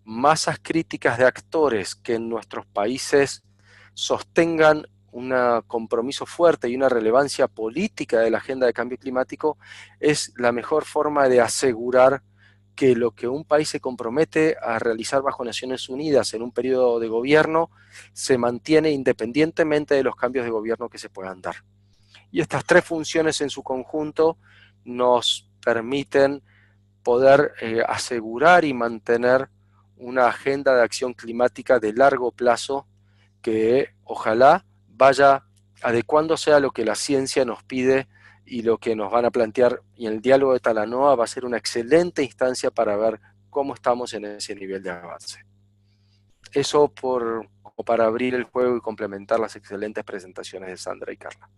masas críticas de actores que en nuestros países sostengan un compromiso fuerte y una relevancia política de la agenda de cambio climático es la mejor forma de asegurar que lo que un país se compromete a realizar bajo Naciones Unidas en un periodo de gobierno se mantiene independientemente de los cambios de gobierno que se puedan dar. Y estas tres funciones en su conjunto nos permiten poder asegurar y mantener una agenda de acción climática de largo plazo que ojalá vaya adecuándose a lo que la ciencia nos pide y lo que nos van a plantear, y el diálogo de Talanoa va a ser una excelente instancia para ver cómo estamos en ese nivel de avance. Eso para abrir el juego y complementar las excelentes presentaciones de Sandra y Carla.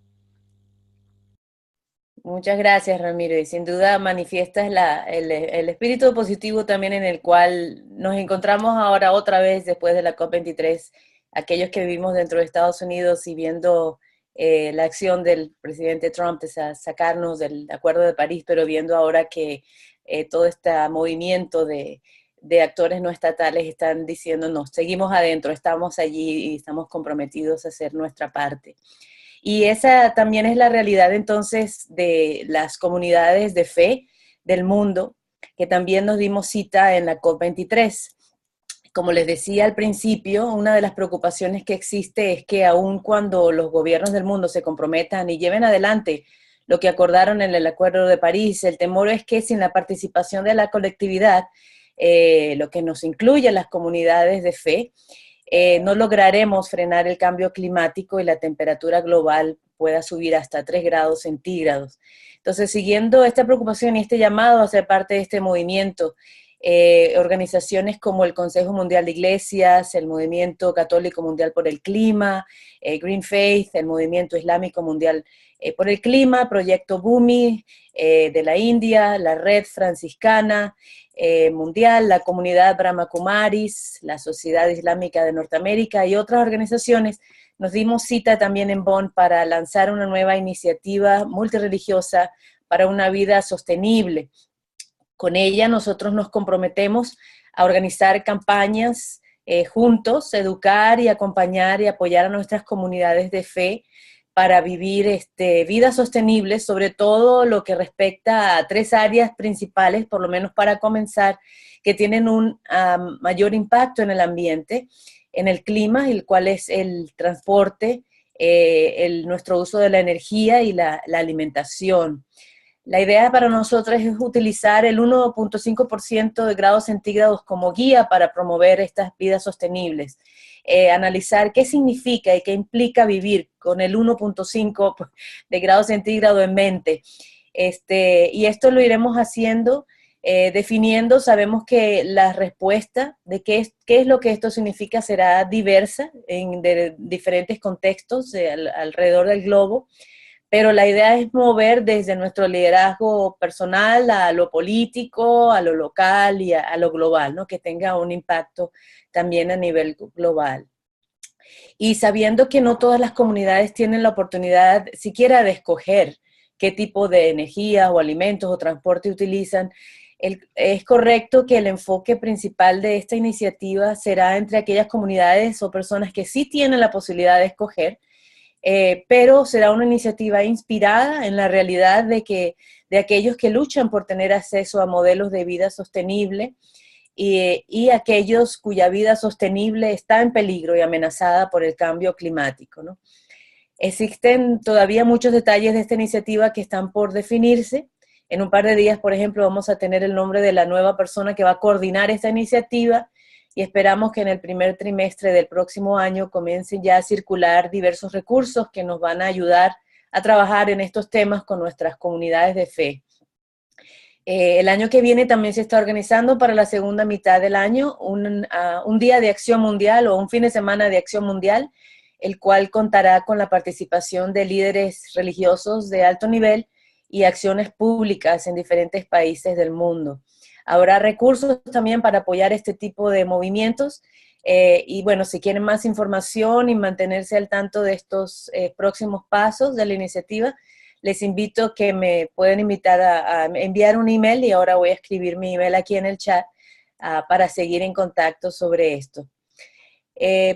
Muchas gracias, Ramiro, y sin duda manifiestas el espíritu positivo también en el cual nos encontramos ahora otra vez después de la COP23, aquellos que vivimos dentro de Estados Unidos y viendo la acción del presidente Trump de sacarnos del Acuerdo de París, pero viendo ahora que todo este movimiento de actores no estatales están diciéndonos, seguimos adentro, estamos allí y estamos comprometidos a hacer nuestra parte. Y esa también es la realidad entonces de las comunidades de fe del mundo, que también nos dimos cita en la COP23. Como les decía al principio, una de las preocupaciones que existe es que aun cuando los gobiernos del mundo se comprometan y lleven adelante lo que acordaron en el Acuerdo de París, el temor es que sin la participación de la colectividad, lo que nos incluye a las comunidades de fe, no lograremos frenar el cambio climático y la temperatura global pueda subir hasta 3 grados centígrados. Entonces, siguiendo esta preocupación y este llamado a ser parte de este movimiento, organizaciones como el Consejo Mundial de Iglesias, el Movimiento Católico Mundial por el Clima, Green Faith, el Movimiento Islámico Mundial por el Clima, Proyecto Bumi de la India, la Red Franciscana Mundial, la Comunidad Brahma Kumaris, la Sociedad Islámica de Norteamérica y otras organizaciones. Nos dimos cita también en Bonn para lanzar una nueva iniciativa multirreligiosa para una vida sostenible. Con ella nosotros nos comprometemos a organizar campañas juntos, educar y acompañar y apoyar a nuestras comunidades de fe para vivir vidas sostenibles, sobre todo lo que respecta a 3 áreas principales, por lo menos para comenzar, que tienen un mayor impacto en el ambiente, en el clima, el cual es el transporte, nuestro uso de la energía y la alimentación. La idea para nosotros es utilizar el 1.5% de grados centígrados como guía para promover estas vidas sostenibles. Analizar qué significa y qué implica vivir con el 1.5 de grados centígrados en mente. Y esto lo iremos haciendo, definiendo. Sabemos que la respuesta de qué es lo que esto significa será diversa en diferentes contextos alrededor del globo. Pero la idea es mover desde nuestro liderazgo personal a lo político, a lo local y a lo global, ¿no? Que tenga un impacto también a nivel global. Y sabiendo que no todas las comunidades tienen la oportunidad siquiera de escoger qué tipo de energía o alimentos o transporte utilizan, es correcto que el enfoque principal de esta iniciativa será entre aquellas comunidades o personas que sí tienen la posibilidad de escoger, pero será una iniciativa inspirada en la realidad de aquellos que luchan por tener acceso a modelos de vida sostenible y aquellos cuya vida sostenible está en peligro y amenazada por el cambio climático, ¿no? Existen todavía muchos detalles de esta iniciativa que están por definirse. En un par de días, por ejemplo, vamos a tener el nombre de la nueva persona que va a coordinar esta iniciativa, y esperamos que en el primer trimestre del próximo año comiencen ya a circular diversos recursos que nos van a ayudar a trabajar en estos temas con nuestras comunidades de fe. El año que viene también se está organizando para la segunda mitad del año un día de acción mundial o un fin de semana de acción mundial, el cual contará con la participación de líderes religiosos de alto nivel y acciones públicas en diferentes países del mundo. Habrá recursos también para apoyar este tipo de movimientos y bueno, si quieren más información y mantenerse al tanto de estos próximos pasos de la iniciativa, les invito que me pueden invitar a enviar un email, y ahora voy a escribir mi email aquí en el chat para seguir en contacto sobre esto.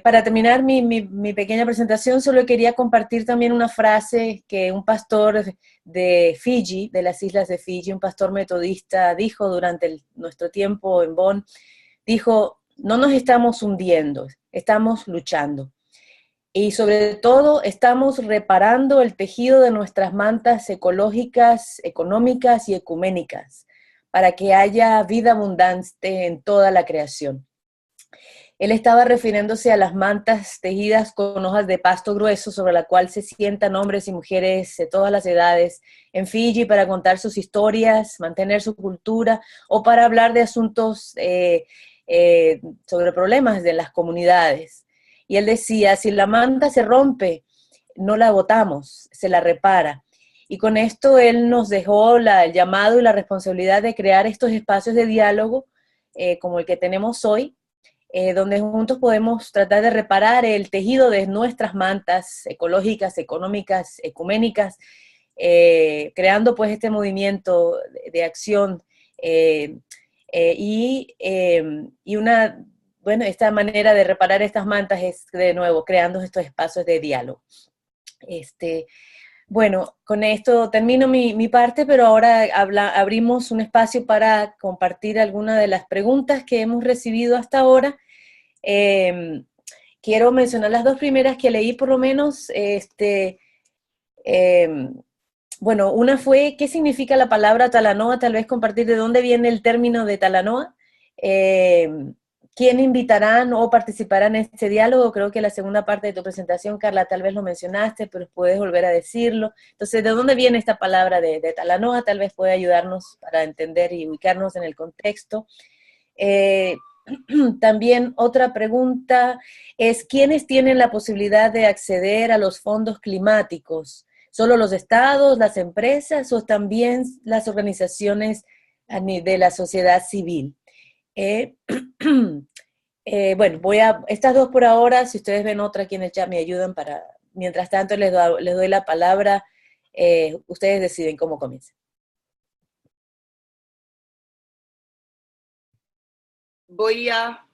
Para terminar mi pequeña presentación, solo quería compartir también una frase que un pastor de Fiji, de las islas de Fiji, un pastor metodista, dijo durante nuestro tiempo en Bonn. Dijo: no nos estamos hundiendo, estamos luchando. Y sobre todo, estamos reparando el tejido de nuestras mantas ecológicas, económicas y ecuménicas, para que haya vida abundante en toda la creación. Él estaba refiriéndose a las mantas tejidas con hojas de pasto grueso sobre la cual se sientan hombres y mujeres de todas las edades en Fiji para contar sus historias, mantener su cultura o para hablar de asuntos sobre problemas de las comunidades. Y él decía: si la manta se rompe, no la botamos, se la repara. Y con esto él nos dejó el llamado y la responsabilidad de crear estos espacios de diálogo como el que tenemos hoy, donde juntos podemos tratar de reparar el tejido de nuestras mantas ecológicas, económicas, ecuménicas, creando pues este movimiento de acción y esta manera de reparar estas mantas es, de nuevo, creando estos espacios de diálogo. Bueno, con esto termino mi parte, pero ahora abrimos un espacio para compartir algunas de las preguntas que hemos recibido hasta ahora. Quiero mencionar las 2 primeras que leí por lo menos. Bueno, una fue: ¿qué significa la palabra Talanoa? Tal vez compartir de dónde viene el término de Talanoa. ¿Quién invitarán o participarán en este diálogo? Creo que la segunda parte de tu presentación, Carla, tal vez lo mencionaste, pero puedes volver a decirlo. Entonces, ¿de dónde viene esta palabra de Talanoa? Tal vez puede ayudarnos para entender y ubicarnos en el contexto. También otra pregunta es, ¿quiénes tienen la posibilidad de acceder a los fondos climáticos? ¿Solo los estados, las empresas o también las organizaciones de la sociedad civil? Bueno, estas dos por ahora, si ustedes ven otra aquí en el chat me ayudan para, mientras tanto les doy la palabra, ustedes deciden cómo comienzan. Voy a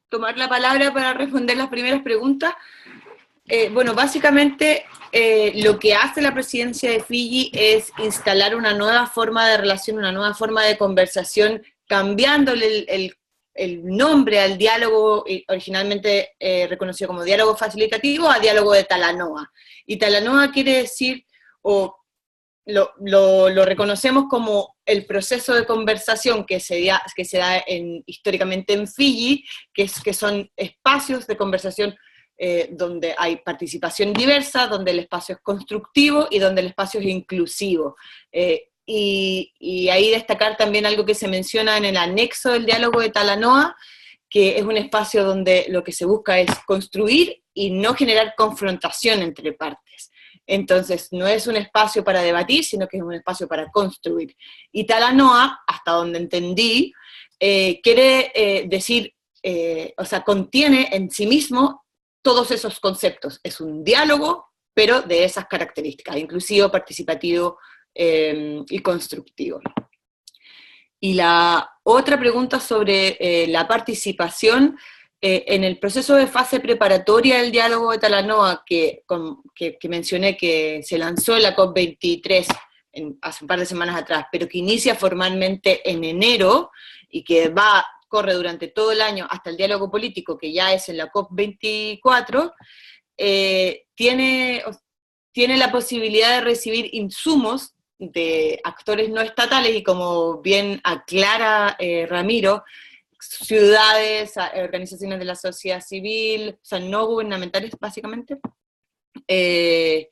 tomar la palabra para responder las primeras preguntas. Bueno, básicamente lo que hace la presidencia de Fiji es instalar una nueva forma de relación, una nueva forma de conversación, cambiándole el nombre al diálogo originalmente reconocido como diálogo facilitativo a diálogo de Talanoa. Y Talanoa quiere decir, o lo reconocemos como el proceso de conversación que se da históricamente en Fiji, que son espacios de conversación donde hay participación diversa, donde el espacio es constructivo y donde el espacio es inclusivo. Y ahí destacar también algo que se menciona en el anexo del diálogo de Talanoa, que es un espacio donde lo que se busca es construir y no generar confrontación entre partes. Entonces, no es un espacio para debatir, sino que es un espacio para construir. Y Talanoa, hasta donde entendí, quiere decir, o sea, contiene en sí mismo todos esos conceptos. Es un diálogo, pero de esas características, inclusivo, participativo y constructivo. Y la otra pregunta sobre la participación, en el proceso de fase preparatoria del diálogo de Talanoa, que mencioné que se lanzó en la COP23 hace un par de semanas atrás, pero que inicia formalmente en enero, y que corre durante todo el año hasta el diálogo político, que ya es en la COP24, tiene la posibilidad de recibir insumos de actores no estatales, y como bien aclara Ramiro, ciudades, organizaciones de la sociedad civil, o sea, no gubernamentales básicamente. El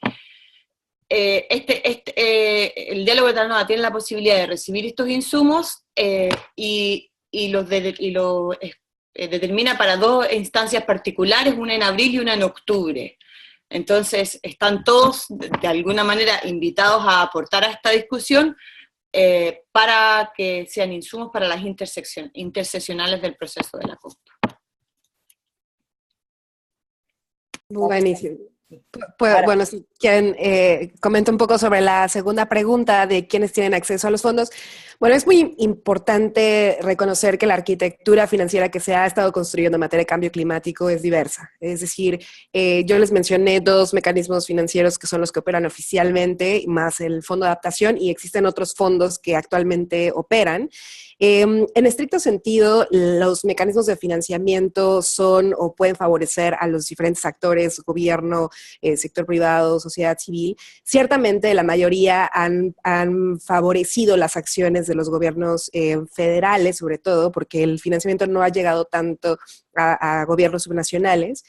diálogo de Talanoa tiene la posibilidad de recibir estos insumos y lo determina para dos instancias particulares, una en abril y una en octubre. Entonces, están todos, de alguna manera, invitados a aportar a esta discusión para que sean insumos para las interseccionales del proceso de la COP. Buenísimo. Bueno, si quieren, comento un poco sobre la segunda pregunta de quiénes tienen acceso a los fondos. Bueno, es muy importante reconocer que la arquitectura financiera que se ha estado construyendo en materia de cambio climático es diversa. Es decir, yo les mencioné dos mecanismos financieros que son los que operan oficialmente, más el Fondo de Adaptación, y existen otros fondos que actualmente operan. En estricto sentido, los mecanismos de financiamiento son o pueden favorecer a los diferentes actores, gobierno, sector privado, sociedad civil. Ciertamente la mayoría han favorecido las acciones de los gobiernos federales, sobre todo, porque el financiamiento no ha llegado tanto a gobiernos subnacionales.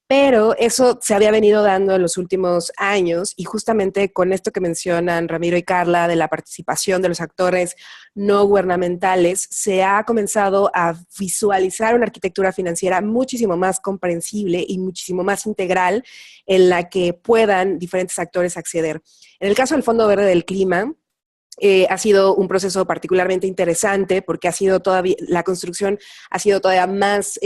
Pero eso se había venido dando en los últimos años, y justamente con esto que mencionan Ramiro y Carla de la participación de los actores no gubernamentales, se ha comenzado a visualizar una arquitectura financiera muchísimo más comprensible y muchísimo más integral, en la que puedan diferentes actores acceder. En el caso del Fondo Verde del Clima, ha sido un proceso particularmente interesante porque la construcción ha sido todavía más,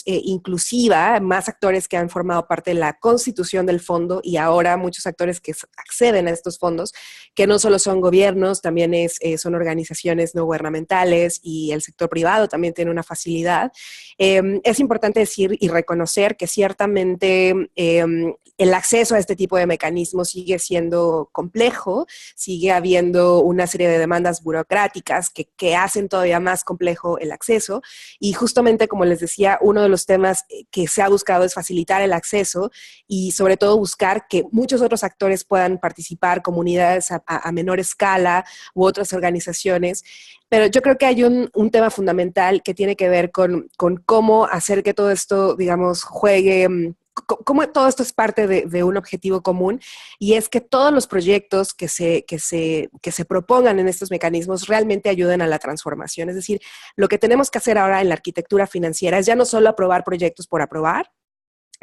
inclusiva, más actores que han formado parte de la constitución del fondo, y ahora muchos actores que acceden a estos fondos, que no solo son gobiernos, también son organizaciones no gubernamentales, y el sector privado también tiene una facilidad. Es importante decir y reconocer que ciertamente el acceso a este tipo de mecanismos sigue siendo complejo, sigue habiendo una serie de demandas burocráticas que hacen todavía más complejo el acceso, y justamente, como les decía, uno de los temas que se ha buscado es facilitar el acceso y sobre todo buscar que muchos otros actores puedan participar, comunidades a menor escala u otras organizaciones. Pero yo creo que hay un tema fundamental que tiene que ver con cómo hacer que todo esto, digamos, juegue cómo todo esto es parte de un objetivo común, y es que todos los proyectos que se propongan en estos mecanismos realmente ayuden a la transformación. Es decir, lo que tenemos que hacer ahora en la arquitectura financiera es ya no solo aprobar proyectos por aprobar,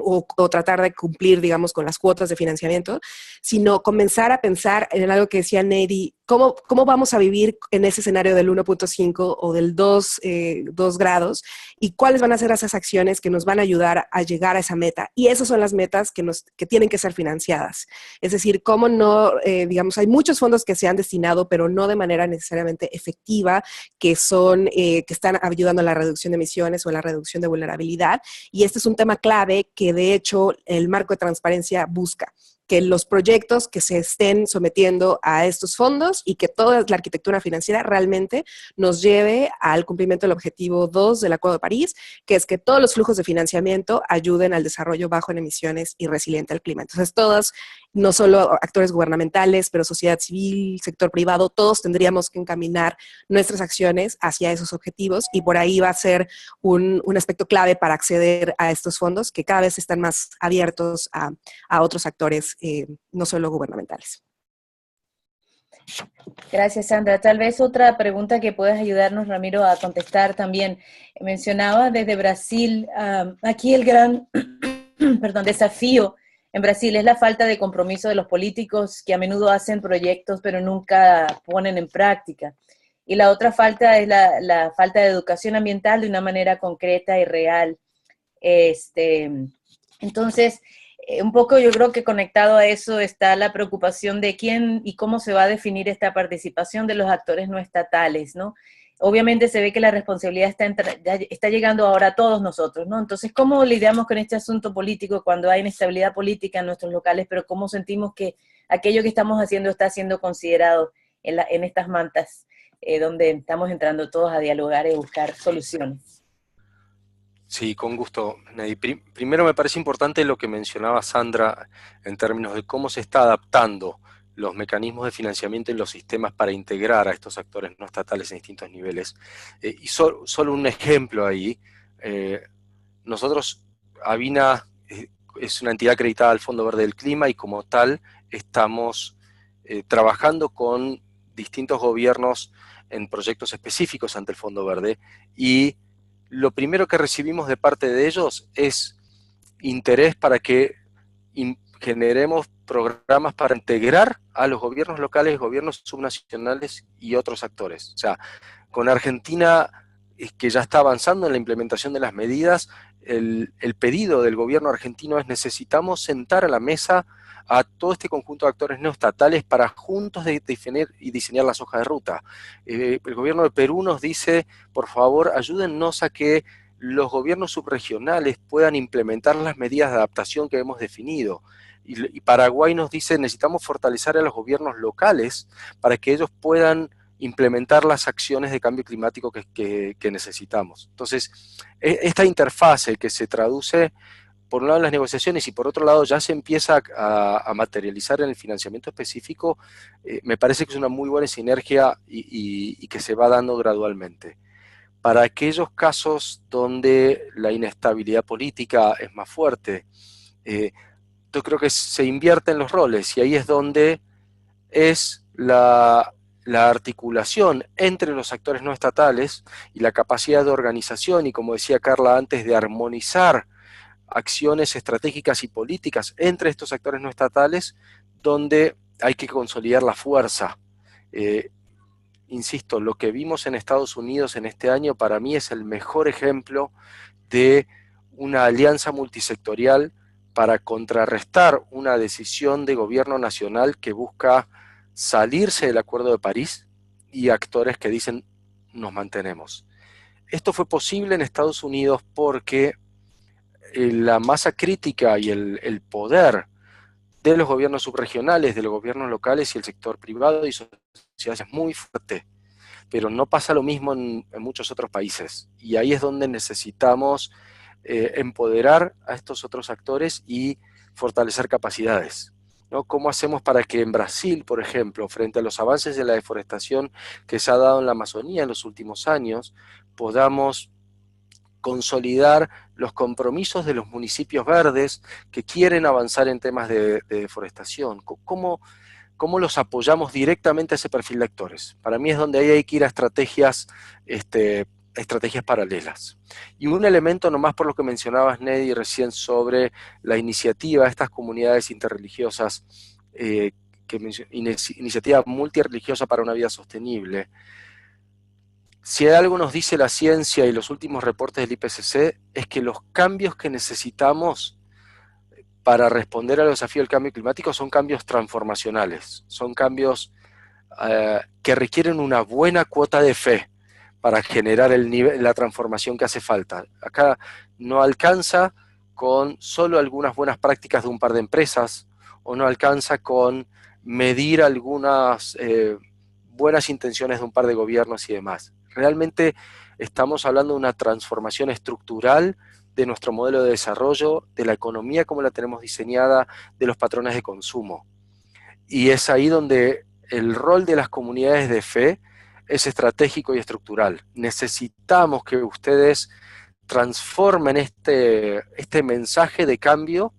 o tratar de cumplir, digamos, con las cuotas de financiamiento, sino comenzar a pensar en algo que decía Nady, ¿cómo vamos a vivir en ese escenario del 1.5 o del 2 grados? ¿Y cuáles van a ser esas acciones que nos van a ayudar a llegar a esa meta? Y esas son las metas que tienen que ser financiadas. Es decir, cómo no, digamos, hay muchos fondos que se han destinado, pero no de manera necesariamente efectiva, que están ayudando a la reducción de emisiones o a la reducción de vulnerabilidad. Y este es un tema clave que de hecho el marco de transparencia busca, que los proyectos que se estén sometiendo a estos fondos y que toda la arquitectura financiera realmente nos lleve al cumplimiento del objetivo 2 del Acuerdo de París, que es que todos los flujos de financiamiento ayuden al desarrollo bajo en emisiones y resiliente al clima. Entonces todos, no solo actores gubernamentales, pero sociedad civil, sector privado, todos tendríamos que encaminar nuestras acciones hacia esos objetivos, y por ahí va a ser un aspecto clave para acceder a estos fondos, que cada vez están más abiertos a otros actores, no solo gubernamentales. Gracias, Sandra. Tal vez otra pregunta que puedas ayudarnos, Ramiro, a contestar también. Mencionaba desde Brasil, aquí el gran desafío en Brasil es la falta de compromiso de los políticos, que a menudo hacen proyectos pero nunca ponen en práctica. Y la otra falta es la falta de educación ambiental de una manera concreta y real. Entonces, un poco yo creo que conectado a eso está la preocupación de quién y cómo se va a definir esta participación de los actores no estatales, ¿no? Obviamente se ve que la responsabilidad está llegando ahora a todos nosotros, ¿no? Entonces, ¿cómo lidiamos con este asunto político cuando hay inestabilidad política en nuestros locales, pero cómo sentimos que aquello que estamos haciendo está siendo considerado en estas mantas, donde estamos entrando todos a dialogar y buscar soluciones? Sí, con gusto, Nady. Primero me parece importante lo que mencionaba Sandra en términos de cómo se está adaptando los mecanismos de financiamiento y los sistemas para integrar a estos actores no estatales en distintos niveles. Y solo un ejemplo ahí. Nosotros, Avina es una entidad acreditada al Fondo Verde del Clima, y como tal estamos trabajando con distintos gobiernos en proyectos específicos ante el Fondo Verde, y lo primero que recibimos de parte de ellos es interés para que generemos programas para integrar a los gobiernos locales, gobiernos subnacionales y otros actores. O sea, con Argentina, que ya está avanzando en la implementación de las medidas, el pedido del gobierno argentino es: necesitamos sentar a la mesa a todo este conjunto de actores no estatales para juntos definir y diseñar las hojas de ruta. El gobierno de Perú nos dice: por favor, ayúdennos a que los gobiernos subregionales puedan implementar las medidas de adaptación que hemos definido. Y Paraguay nos dice: necesitamos fortalecer a los gobiernos locales para que ellos puedan implementar las acciones de cambio climático que necesitamos. Entonces, esta interfase que se traduce por un lado en las negociaciones y por otro lado ya se empieza a materializar en el financiamiento específico, me parece que es una muy buena sinergia y que se va dando gradualmente. Para aquellos casos donde la inestabilidad política es más fuerte, yo creo que se invierten los roles, y ahí es donde es la articulación entre los actores no estatales y la capacidad de organización y, como decía Carla antes, de armonizar acciones estratégicas y políticas entre estos actores no estatales, donde hay que consolidar la fuerza. Insisto, lo que vimos en Estados Unidos en este año para mí es el mejor ejemplo de una alianza multisectorial para contrarrestar una decisión de gobierno nacional que busca salirse del Acuerdo de París, y actores que dicen: nos mantenemos. Esto fue posible en Estados Unidos porque la masa crítica y el poder de los gobiernos subregionales, de los gobiernos locales y el sector privado y sociedades es muy fuerte, pero no pasa lo mismo en muchos otros países, y ahí es donde necesitamos empoderar a estos otros actores y fortalecer capacidades, ¿no? ¿Cómo hacemos para que en Brasil, por ejemplo, frente a los avances de la deforestación que se ha dado en la Amazonía en los últimos años, podamos consolidar los compromisos de los municipios verdes que quieren avanzar en temas de deforestación? ¿Cómo los apoyamos directamente a ese perfil de actores? Para mí es donde ahí hay que ir a estrategias paralelas. Y un elemento nomás por lo que mencionabas, Nedi, recién sobre la iniciativa de estas comunidades interreligiosas, iniciativa multirreligiosa para una vida sostenible. Si algo nos dice la ciencia y los últimos reportes del IPCC, es que los cambios que necesitamos para responder al desafío del cambio climático son cambios transformacionales, son cambios que requieren una buena cuota de fe para generar la transformación que hace falta. Acá no alcanza con solo algunas buenas prácticas de un par de empresas, o no alcanza con medir algunas buenas intenciones de un par de gobiernos y demás. Realmente estamos hablando de una transformación estructural de nuestro modelo de desarrollo, de la economía como la tenemos diseñada, de los patrones de consumo. Y es ahí donde el rol de las comunidades de fe es estratégico y estructural. Necesitamos que ustedes transformen este mensaje de cambio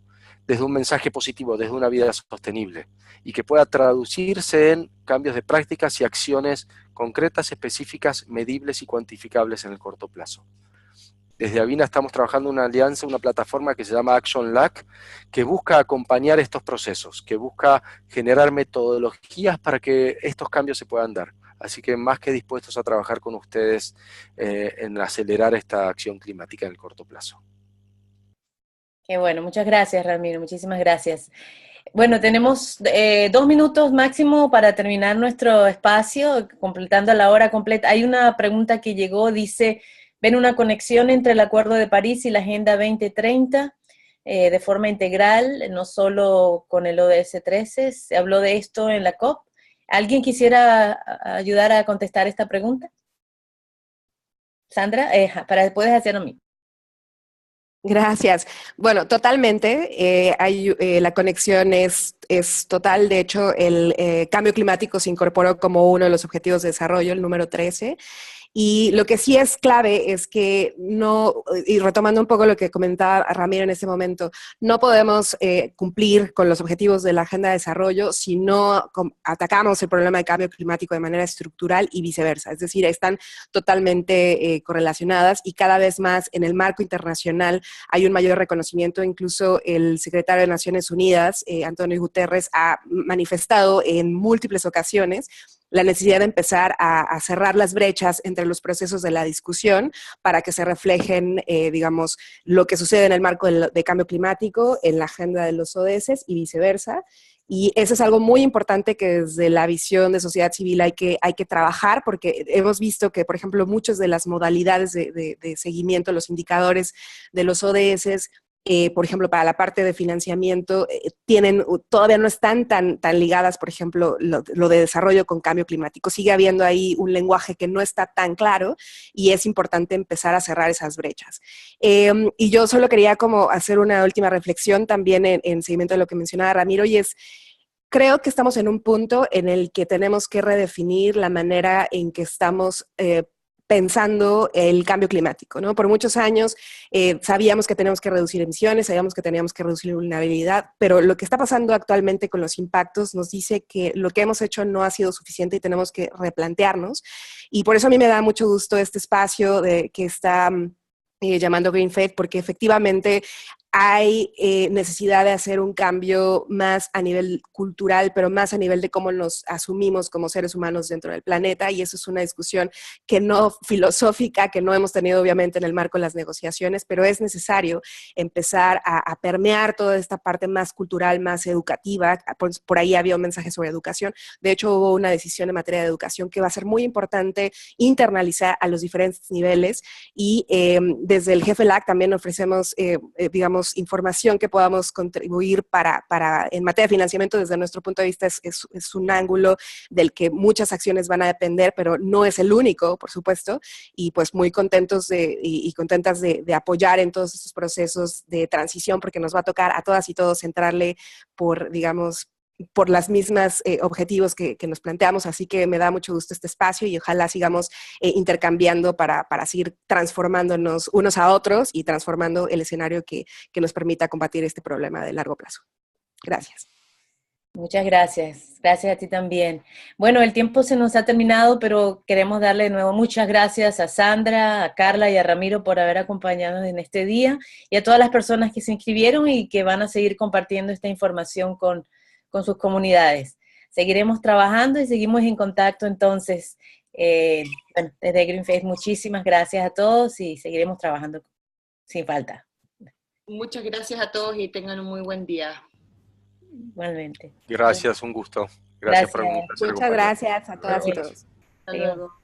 desde un mensaje positivo, desde una vida sostenible, y que pueda traducirse en cambios de prácticas y acciones concretas, específicas, medibles y cuantificables en el corto plazo. Desde Avina estamos trabajando en una alianza, una plataforma que se llama Action LAC, que busca acompañar estos procesos, que busca generar metodologías para que estos cambios se puedan dar. Así que más que dispuestos a trabajar con ustedes en acelerar esta acción climática en el corto plazo. Qué bueno, muchas gracias, Ramiro, muchísimas gracias. Bueno, tenemos 2 minutos máximo para terminar nuestro espacio, completando la hora completa. Hay una pregunta que llegó, dice, ¿ven una conexión entre el Acuerdo de París y la Agenda 2030 de forma integral, no solo con el ODS 13? ¿Se habló de esto en la COP? ¿Alguien quisiera ayudar a contestar esta pregunta? Sandra, puedes hacerlo a mí. Gracias. Bueno, totalmente. La conexión es total. De hecho, el cambio climático se incorporó como uno de los objetivos de desarrollo, el número 13. Y lo que sí es clave es que no, y retomando un poco lo que comentaba Ramiro en ese momento, no podemos cumplir con los objetivos de la Agenda de Desarrollo si no atacamos el problema de cambio climático de manera estructural y viceversa. Es decir, están totalmente correlacionadas y cada vez más en el marco internacional hay un mayor reconocimiento. Incluso el secretario de Naciones Unidas, Antonio Guterres, ha manifestado en múltiples ocasiones la necesidad de empezar a cerrar las brechas entre los procesos de la discusión para que se reflejen, digamos, lo que sucede en el marco de cambio climático, en la agenda de los ODS y viceversa. Y eso es algo muy importante que desde la visión de sociedad civil hay que trabajar, porque hemos visto que, por ejemplo, muchas de las modalidades de seguimiento, los indicadores de los ODS, por ejemplo, para la parte de financiamiento, todavía no están tan ligadas, por ejemplo, lo de desarrollo con cambio climático. Sigue habiendo ahí un lenguaje que no está tan claro y es importante empezar a cerrar esas brechas. Y yo solo quería como hacer una última reflexión también en seguimiento de lo que mencionaba Ramiro, y es, creo que estamos en un punto en el que tenemos que redefinir la manera en que estamos pensando el cambio climático, ¿no? Por muchos años sabíamos que teníamos que reducir emisiones, sabíamos que teníamos que reducir vulnerabilidad, pero lo que está pasando actualmente con los impactos nos dice que lo que hemos hecho no ha sido suficiente y tenemos que replantearnos. Y por eso a mí me da mucho gusto este espacio que está llamando Green Faith, porque efectivamente hay necesidad de hacer un cambio más a nivel cultural, pero más a nivel de cómo nos asumimos como seres humanos dentro del planeta, y eso es una discusión que no filosófica, que no hemos tenido obviamente en el marco de las negociaciones, pero es necesario empezar a permear toda esta parte más cultural, más educativa. Por ahí había un mensaje sobre educación. De hecho, hubo una decisión en materia de educación que va a ser muy importante internalizar a los diferentes niveles, y desde el GFLAC también ofrecemos, digamos, información que podamos contribuir en materia de financiamiento. Desde nuestro punto de vista es un ángulo del que muchas acciones van a depender, pero no es el único, por supuesto, y pues muy contentos y contentas de apoyar en todos estos procesos de transición, porque nos va a tocar a todas y todos entrarle por, digamos, por las mismas objetivos que nos planteamos, así que me da mucho gusto este espacio y ojalá sigamos intercambiando para seguir transformándonos unos a otros y transformando el escenario que nos permita combatir este problema de largo plazo. Gracias. Muchas gracias. Gracias a ti también. Bueno, el tiempo se nos ha terminado, pero queremos darle de nuevo muchas gracias a Sandra, a Carla y a Ramiro por haber acompañado en este día y a todas las personas que se inscribieron y que van a seguir compartiendo esta información con sus comunidades. Seguiremos trabajando y seguimos en contacto entonces. Bueno, desde Greenface muchísimas gracias a todos y seguiremos trabajando sin falta. Muchas gracias a todos y tengan un muy buen día. Igualmente. Gracias, un gusto. Gracias por la invitación. Muchas gracias a todas y todos. Hasta luego.